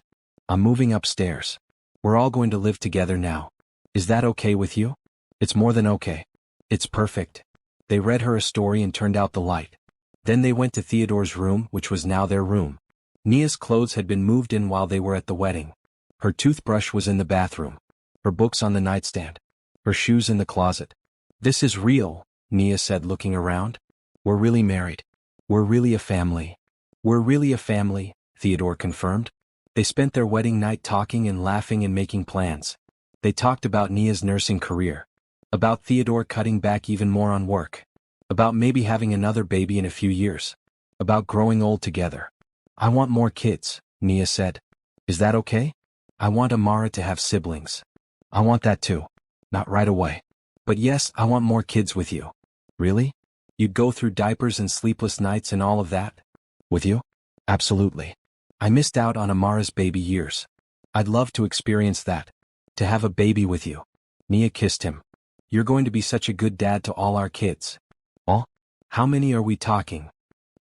I'm moving upstairs. We're all going to live together now. Is that okay with you? It's more than okay. It's perfect. They read her a story and turned out the light. Then they went to Theodore's room, which was now their room. Nia's clothes had been moved in while they were at the wedding. Her toothbrush was in the bathroom. Her books on the nightstand. Her shoes in the closet. This is real, Nia said, looking around. We're really married. We're really a family. We're really a family, Theodore confirmed. They spent their wedding night talking and laughing and making plans. They talked about Nia's nursing career. About Theodore cutting back even more on work. About maybe having another baby in a few years. About growing old together. I want more kids, Nia said. Is that okay? I want Amara to have siblings. I want that too. Not right away. But yes, I want more kids with you. Really? You'd go through diapers and sleepless nights and all of that? With you? Absolutely. I missed out on Amara's baby years. I'd love to experience that. To have a baby with you. Nia kissed him. You're going to be such a good dad to all our kids. All? How many are we talking?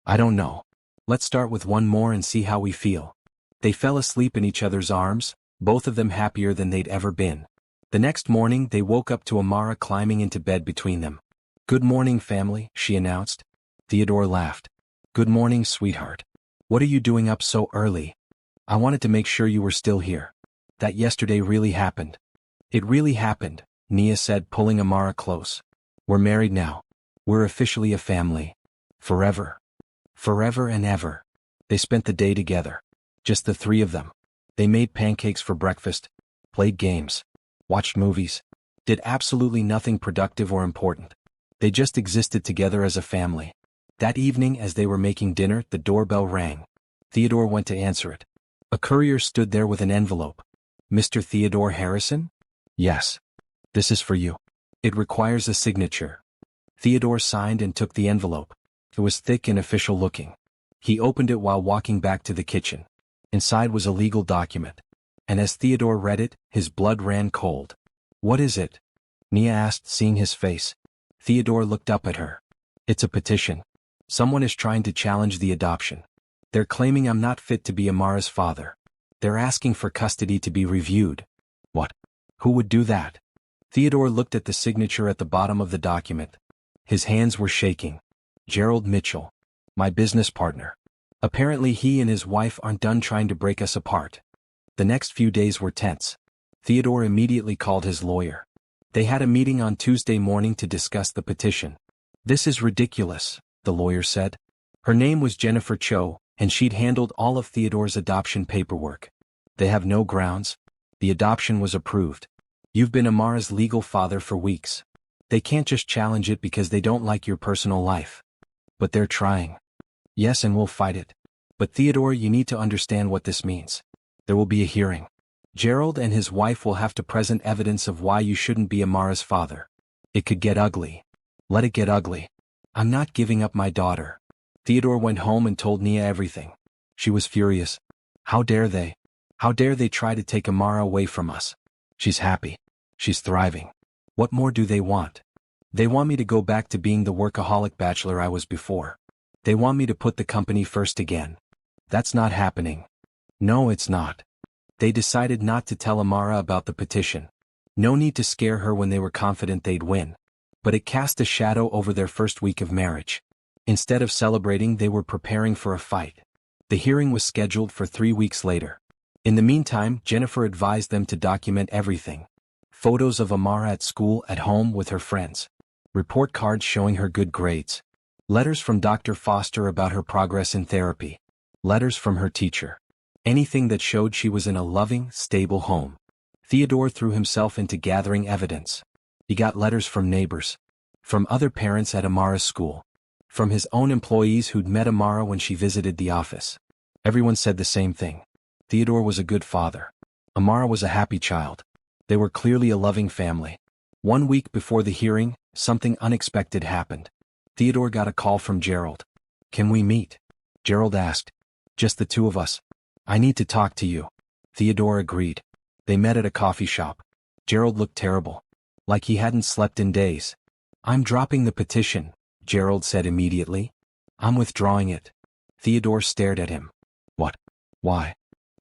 I don't know. Let's start with one more and see how we feel. They fell asleep in each other's arms, both of them happier than they'd ever been. The next morning they woke up to Amara climbing into bed between them. Good morning, family, she announced. Theodore laughed. Good morning, sweetheart. What are you doing up so early? I wanted to make sure you were still here. That yesterday really happened. It really happened, Nia said, pulling Amara close. We're married now. We're officially a family. Forever. Forever and ever. They spent the day together. Just the three of them. They made pancakes for breakfast, played games, watched movies, did absolutely nothing productive or important. They just existed together as a family. That evening as they were making dinner, the doorbell rang. Theodore went to answer it. A courier stood there with an envelope. Mr. Theodore Harrison? Yes. This is for you. It requires a signature. Theodore signed and took the envelope. It was thick and official looking. He opened it while walking back to the kitchen. Inside was a legal document. And as Theodore read it, his blood ran cold. "What is it?" Nia asked, seeing his face. Theodore looked up at her. "It's a petition. Someone is trying to challenge the adoption. They're claiming I'm not fit to be Amara's father. They're asking for custody to be reviewed." "What? Who would do that?" Theodore looked at the signature at the bottom of the document. His hands were shaking. "Gerald Mitchell. My business partner. Apparently he and his wife aren't done trying to break us apart." The next few days were tense. Theodore immediately called his lawyer. They had a meeting on Tuesday morning to discuss the petition. "This is ridiculous," the lawyer said. Her name was Jennifer Cho, and she'd handled all of Theodore's adoption paperwork. "They have no grounds. The adoption was approved. You've been Amara's legal father for weeks. They can't just challenge it because they don't like your personal life." "But they're trying." "Yes, and we'll fight it. But Theodore, you need to understand what this means. There will be a hearing. Gerald and his wife will have to present evidence of why you shouldn't be Amara's father. It could get ugly. Let it get ugly. I'm not giving up my daughter." Theodore went home and told Nia everything. She was furious. "How dare they? How dare they try to take Amara away from us? She's happy. She's thriving. What more do they want? They want me to go back to being the workaholic bachelor I was before. They want me to put the company first again. That's not happening." "No, it's not." They decided not to tell Amara about the petition. No need to scare her when they were confident they'd win. But it cast a shadow over their first week of marriage. Instead of celebrating, they were preparing for a fight. The hearing was scheduled for 3 weeks later. In the meantime, Jennifer advised them to document everything. Photos of Amara at school, at home, with her friends. Report cards showing her good grades. Letters from Dr. Foster about her progress in therapy. Letters from her teacher. Anything that showed she was in a loving, stable home. Theodore threw himself into gathering evidence. He got letters from neighbors. From other parents at Amara's school. From his own employees who'd met Amara when she visited the office. Everyone said the same thing. Theodore was a good father. Amara was a happy child. They were clearly a loving family. 1 week before the hearing, something unexpected happened. Theodore got a call from Gerald. "Can we meet?" Gerald asked. "Just the two of us. I need to talk to you." Theodore agreed. They met at a coffee shop. Gerald looked terrible. Like he hadn't slept in days. "I'm dropping the petition," Gerald said immediately. "I'm withdrawing it." Theodore stared at him. "What? Why?"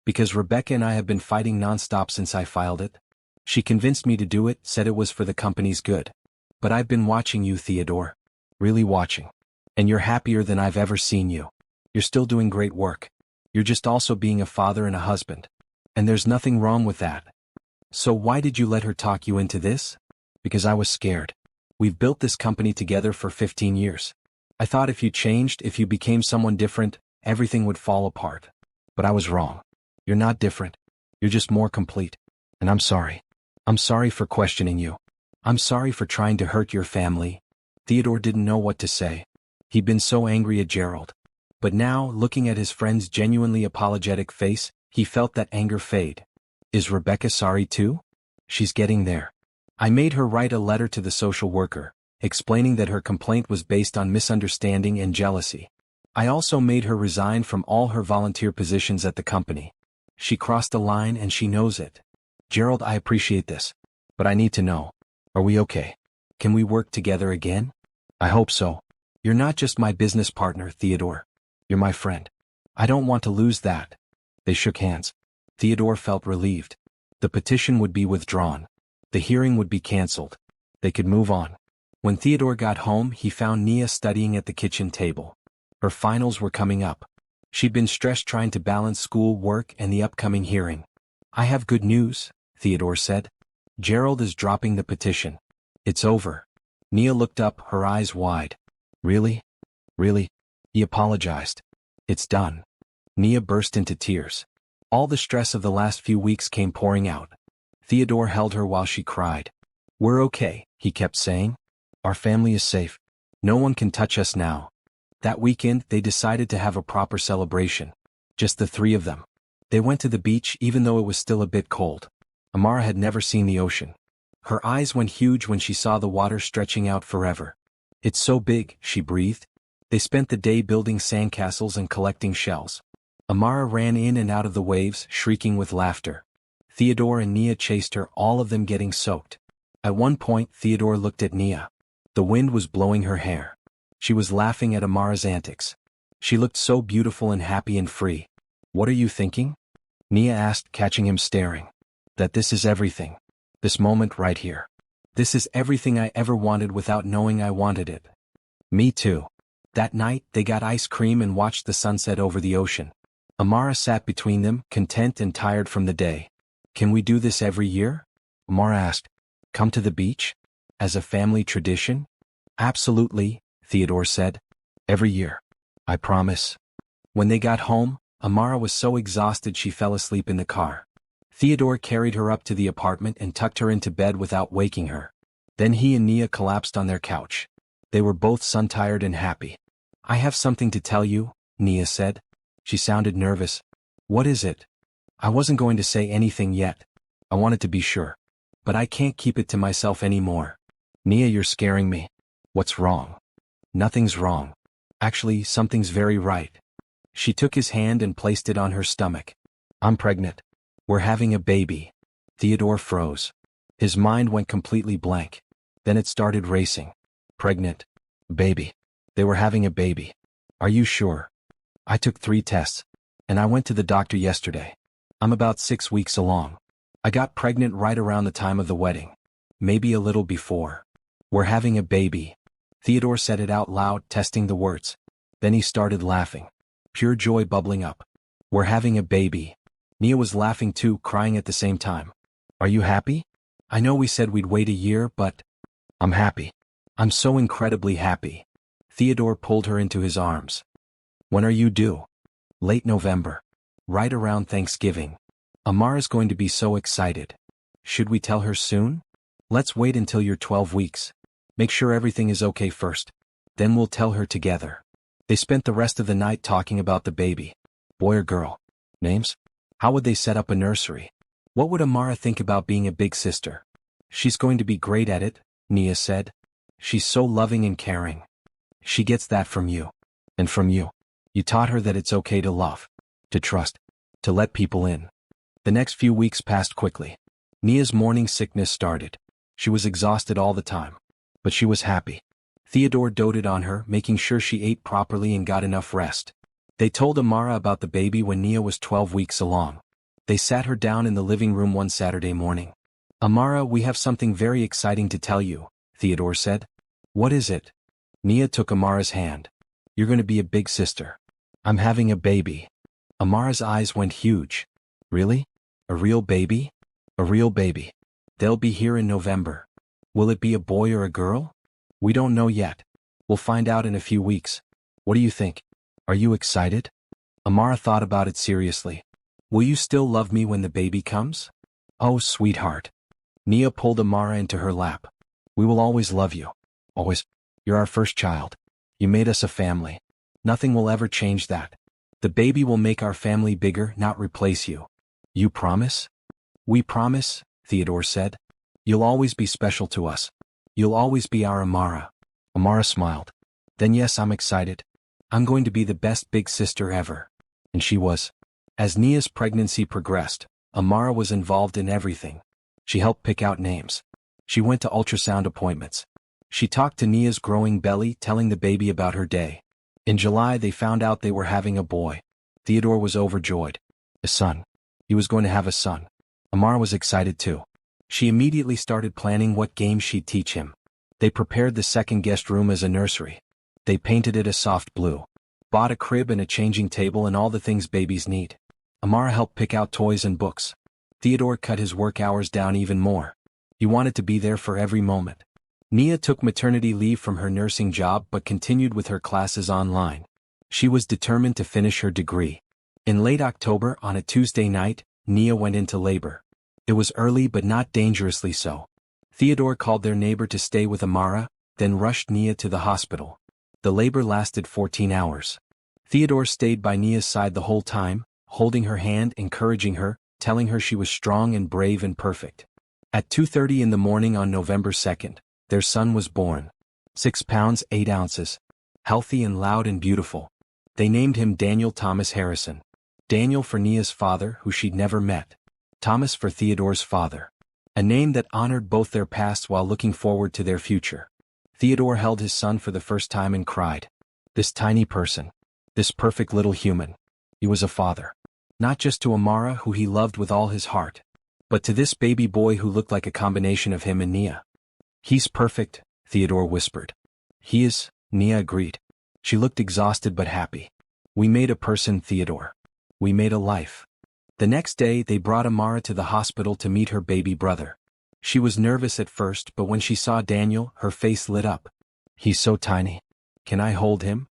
"Because Rebecca and I have been fighting nonstop since I filed it. She convinced me to do it, said it was for the company's good. But I've been watching you, Theodore. Really watching. And you're happier than I've ever seen you. You're still doing great work. You're just also being a father and a husband. And there's nothing wrong with that. So why did you let her talk you into this?" "Because I was scared. We've built this company together for 15 years. I thought if you changed, if you became someone different, everything would fall apart. But I was wrong. You're not different. You're just more complete. And I'm sorry. I'm sorry for questioning you. I'm sorry for trying to hurt your family." Theodore didn't know what to say. He'd been so angry at Gerald. But now, looking at his friend's genuinely apologetic face, he felt that anger fade. "Is Rebecca sorry too?" "She's getting there. I made her write a letter to the social worker, explaining that her complaint was based on misunderstanding and jealousy. I also made her resign from all her volunteer positions at the company. She crossed a line and she knows it. Gerald, I appreciate this. But I need to know. Are we okay? Can we work together again?" "I hope so. You're not just my business partner, Theodore. You're my friend. I don't want to lose that." They shook hands. Theodore felt relieved. The petition would be withdrawn. The hearing would be canceled. They could move on. When Theodore got home, he found Nia studying at the kitchen table. Her finals were coming up. She'd been stressed trying to balance school, work, and the upcoming hearing. "I have good news," Theodore said. "Gerald is dropping the petition. It's over." Nia looked up, her eyes wide. "Really? Really?" He apologized. "It's done." Nia burst into tears. All the stress of the last few weeks came pouring out. Theodore held her while she cried. "We're okay," he kept saying. "Our family is safe. No one can touch us now." That weekend, they decided to have a proper celebration. Just the three of them. They went to the beach even though it was still a bit cold. Amara had never seen the ocean. Her eyes went huge when she saw the water stretching out forever. It's so big, she breathed. They spent the day building sandcastles and collecting shells. Amara ran in and out of the waves, shrieking with laughter. Theodore and Nia chased her, all of them getting soaked. At one point, Theodore looked at Nia. The wind was blowing her hair. She was laughing at Amara's antics. She looked so beautiful and happy and free. "What are you thinking?" Nia asked, catching him staring. "That this is everything. This moment right here. This is everything I ever wanted without knowing I wanted it." "Me too." That night, they got ice cream and watched the sunset over the ocean. Amara sat between them, content and tired from the day. "Can we do this every year?" Amara asked. "Come to the beach? As a family tradition?" "Absolutely," Theodore said. "Every year. I promise." When they got home, Amara was so exhausted she fell asleep in the car. Theodore carried her up to the apartment and tucked her into bed without waking her. Then he and Nia collapsed on their couch. They were both sun-tired and happy. "I have something to tell you," Nia said. She sounded nervous. "What is it?" "I wasn't going to say anything yet. I wanted to be sure. But I can't keep it to myself anymore." "Nia, you're scaring me." "What's wrong?" "Nothing's wrong. Actually, something's very right." She took his hand and placed it on her stomach. "I'm pregnant. We're having a baby." Theodore froze. His mind went completely blank. Then it started racing. Pregnant. Baby. They were having a baby. "Are you sure?" "I took 3 tests. And I went to the doctor yesterday. I'm about 6 weeks along. I got pregnant right around the time of the wedding. Maybe a little before. We're having a baby." Theodore said it out loud, testing the words. Then he started laughing. Pure joy bubbling up. "We're having a baby." Nia was laughing too, crying at the same time. "Are you happy?" "I know we said we'd wait a year, but..." "I'm happy. I'm so incredibly happy." Theodore pulled her into his arms. "When are you due?" "Late November. Right around Thanksgiving." "Amara's going to be so excited." "Should we tell her soon?" "Let's wait until you're 12 weeks. Make sure everything is okay first. Then we'll tell her together." They spent the rest of the night talking about the baby. Boy or girl? Names? How would they set up a nursery? What would Amara think about being a big sister? "She's going to be great at it," Nia said. "She's so loving and caring. She gets that from you. And from you. You taught her that it's okay to love. To trust. To let people in." The next few weeks passed quickly. Nia's morning sickness started. She was exhausted all the time. But she was happy. Theodore doted on her, making sure she ate properly and got enough rest. They told Amara about the baby when Nia was 12 weeks along. They sat her down in the living room one Saturday morning. "Amara, we have something very exciting to tell you," Theodore said. "What is it?" Nia took Amara's hand. "You're going to be a big sister. I'm having a baby." Amara's eyes went huge. "Really? A real baby?" "A real baby. They'll be here in November." "Will it be a boy or a girl?" "We don't know yet. We'll find out in a few weeks. What do you think? Are you excited?" Amara thought about it seriously. "Will you still love me when the baby comes?" "Oh, sweetheart." Nia pulled Amara into her lap. "We will always love you. Always. You're our first child. You made us a family. Nothing will ever change that. The baby will make our family bigger, not replace you. You promise?" "We promise," Theodore said. "You'll always be special to us. You'll always be our Amara." Amara smiled. "Then yes, I'm excited. I'm going to be the best big sister ever." And she was. As Nia's pregnancy progressed, Amara was involved in everything. She helped pick out names. She went to ultrasound appointments. She talked to Nia's growing belly, telling the baby about her day. In July, they found out they were having a boy. Theodore was overjoyed. A son. He was going to have a son. Amara was excited too. She immediately started planning what games she'd teach him. They prepared the second guest room as a nursery. They painted it a soft blue. Bought a crib and a changing table and all the things babies need. Amara helped pick out toys and books. Theodore cut his work hours down even more. He wanted to be there for every moment. Nia took maternity leave from her nursing job but continued with her classes online. She was determined to finish her degree. In late October, on a Tuesday night, Nia went into labor. It was early but not dangerously so. Theodore called their neighbor to stay with Amara, then rushed Nia to the hospital. The labor lasted 14 hours. Theodore stayed by Nia's side the whole time, holding her hand, encouraging her, telling her she was strong and brave and perfect. At 2:30 in the morning on November 2nd, their son was born. 6 pounds 8 ounces. Healthy and loud and beautiful. They named him Daniel Thomas Harrison. Daniel for Nia's father, who she'd never met. Thomas for Theodore's father. A name that honored both their pasts while looking forward to their future. Theodore held his son for the first time and cried. This tiny person. This perfect little human. He was a father. Not just to Amara, who he loved with all his heart, but to this baby boy who looked like a combination of him and Nia. He's perfect, Theodore whispered. He is, Nia agreed. She looked exhausted but happy. We made a person, Theodore. We made a life. The next day they brought Amara to the hospital to meet her baby brother. She was nervous at first, but when she saw Daniel, her face lit up. He's so tiny. Can I hold him?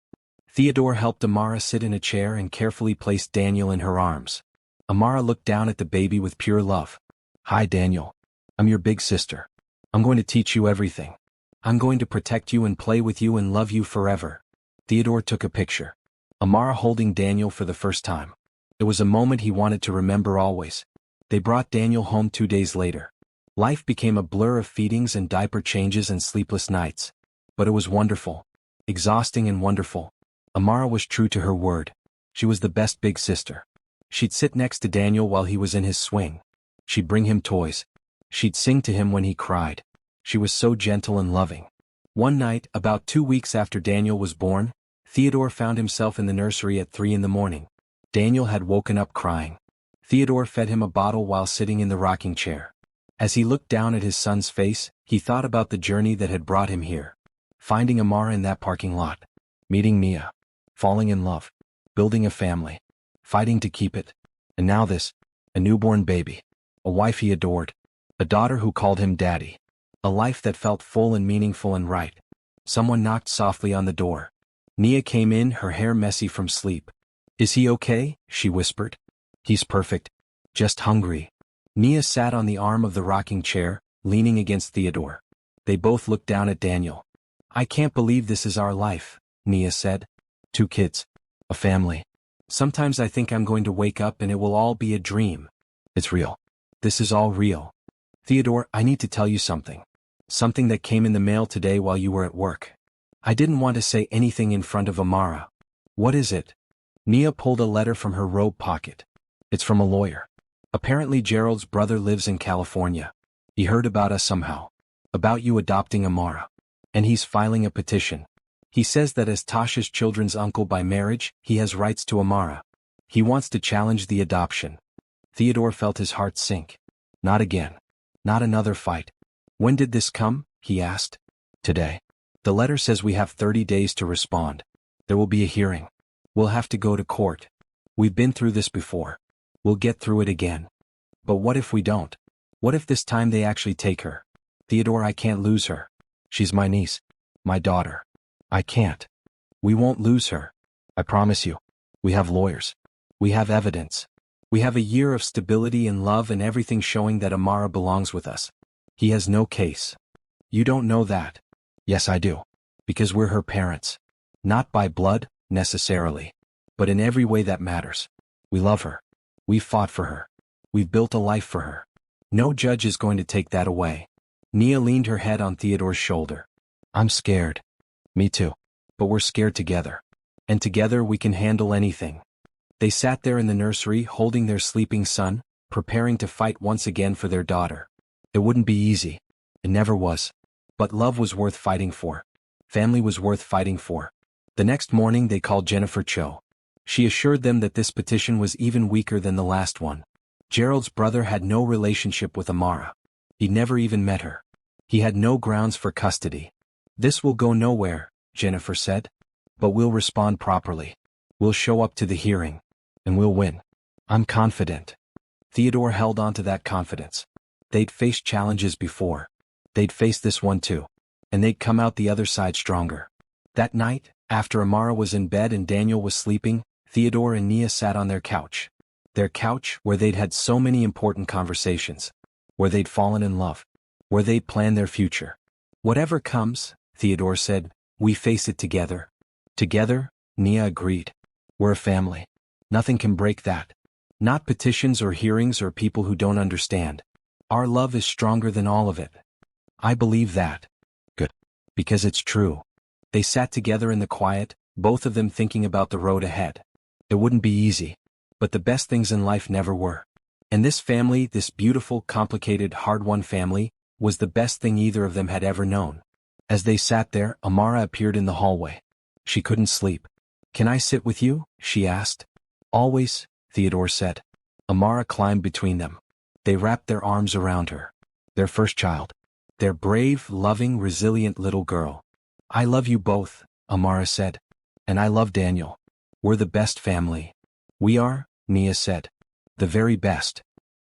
Theodore helped Amara sit in a chair and carefully placed Daniel in her arms. Amara looked down at the baby with pure love. Hi Daniel. I'm your big sister. I'm going to teach you everything. I'm going to protect you and play with you and love you forever. Theodore took a picture. Amara holding Daniel for the first time. It was a moment he wanted to remember always. They brought Daniel home 2 days later. Life became a blur of feedings and diaper changes and sleepless nights. But it was wonderful. Exhausting and wonderful. Amara was true to her word. She was the best big sister. She'd sit next to Daniel while he was in his swing. She'd bring him toys. She'd sing to him when he cried. She was so gentle and loving. One night, about 2 weeks after Daniel was born, Theodore found himself in the nursery at 3 a.m. Daniel had woken up crying. Theodore fed him a bottle while sitting in the rocking chair. As he looked down at his son's face, he thought about the journey that had brought him here. Finding Amara in that parking lot. Meeting Nia. Falling in love. Building a family. Fighting to keep it. And now this. A newborn baby. A wife he adored. A daughter who called him daddy. A life that felt full and meaningful and right. Someone knocked softly on the door. Nia came in, her hair messy from sleep. Is he okay? She whispered. He's perfect. Just hungry. Nia sat on the arm of the rocking chair, leaning against Theodore. They both looked down at Daniel. I can't believe this is our life, Nia said. 2 kids. A family. Sometimes I think I'm going to wake up and it will all be a dream. It's real. This is all real. Theodore, I need to tell you something. Something that came in the mail today while you were at work. I didn't want to say anything in front of Amara. What is it? Nia pulled a letter from her robe pocket. It's from a lawyer. Apparently Gerald's brother lives in California. He heard about us somehow. About you adopting Amara. And he's filing a petition. He says that as Tasha's children's uncle by marriage, he has rights to Amara. He wants to challenge the adoption. Theodore felt his heart sink. Not again. Not another fight. When did this come? He asked. Today. The letter says we have 30 days to respond. There will be a hearing. We'll have to go to court. We've been through this before. We'll get through it again. But what if we don't? What if this time they actually take her? Theodore, I can't lose her. She's my niece. My daughter. I can't. We won't lose her. I promise you. We have lawyers. We have evidence. We have a year of stability and love and everything showing that Amara belongs with us. He has no case. You don't know that. Yes, I do. Because we're her parents. Not by blood, necessarily. But in every way that matters. We love her. We've fought for her. We've built a life for her. No judge is going to take that away. Nia leaned her head on Theodore's shoulder. I'm scared. Me too. But we're scared together. And together we can handle anything. They sat there in the nursery holding their sleeping son, preparing to fight once again for their daughter. It wouldn't be easy. It never was. But love was worth fighting for. Family was worth fighting for. The next morning they called Jennifer Cho. She assured them that this petition was even weaker than the last one. Gerald's brother had no relationship with Amara. He'd never even met her. He had no grounds for custody. This will go nowhere, Jennifer said. But we'll respond properly. We'll show up to the hearing. And we'll win. I'm confident. Theodore held on to that confidence. They'd faced challenges before. They'd face this one too. And they'd come out the other side stronger. That night, after Amara was in bed and Daniel was sleeping, Theodore and Nia sat on their couch. Their couch where they'd had so many important conversations. Where they'd fallen in love. Where they'd planned their future. Whatever comes, Theodore said, we face it together. Together, Nia agreed. We're a family. Nothing can break that. Not petitions or hearings or people who don't understand. Our love is stronger than all of it. I believe that. Good. Because it's true. They sat together in the quiet, both of them thinking about the road ahead. It wouldn't be easy. But the best things in life never were. And this family, this beautiful, complicated, hard-won family, was the best thing either of them had ever known. As they sat there, Amara appeared in the hallway. She couldn't sleep. "Can I sit with you?" she asked. "Always," Theodore said. Amara climbed between them. They wrapped their arms around her. Their first child. Their brave, loving, resilient little girl. "I love you both," Amara said. "And I love Daniel. We're the best family." "We are," Nia said. "The very best."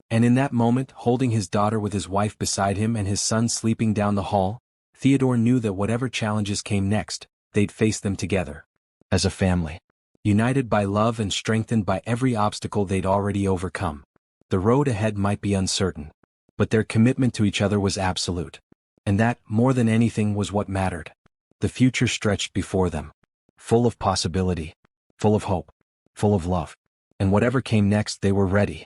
And in that moment, holding his daughter with his wife beside him and his son sleeping down the hall, Theodore knew that whatever challenges came next, they'd face them together. As a family. United by love and strengthened by every obstacle they'd already overcome. The road ahead might be uncertain. But their commitment to each other was absolute. And that, more than anything, was what mattered. The future stretched before them. Full of possibility. Full of hope. Full of love. And whatever came next, they were ready.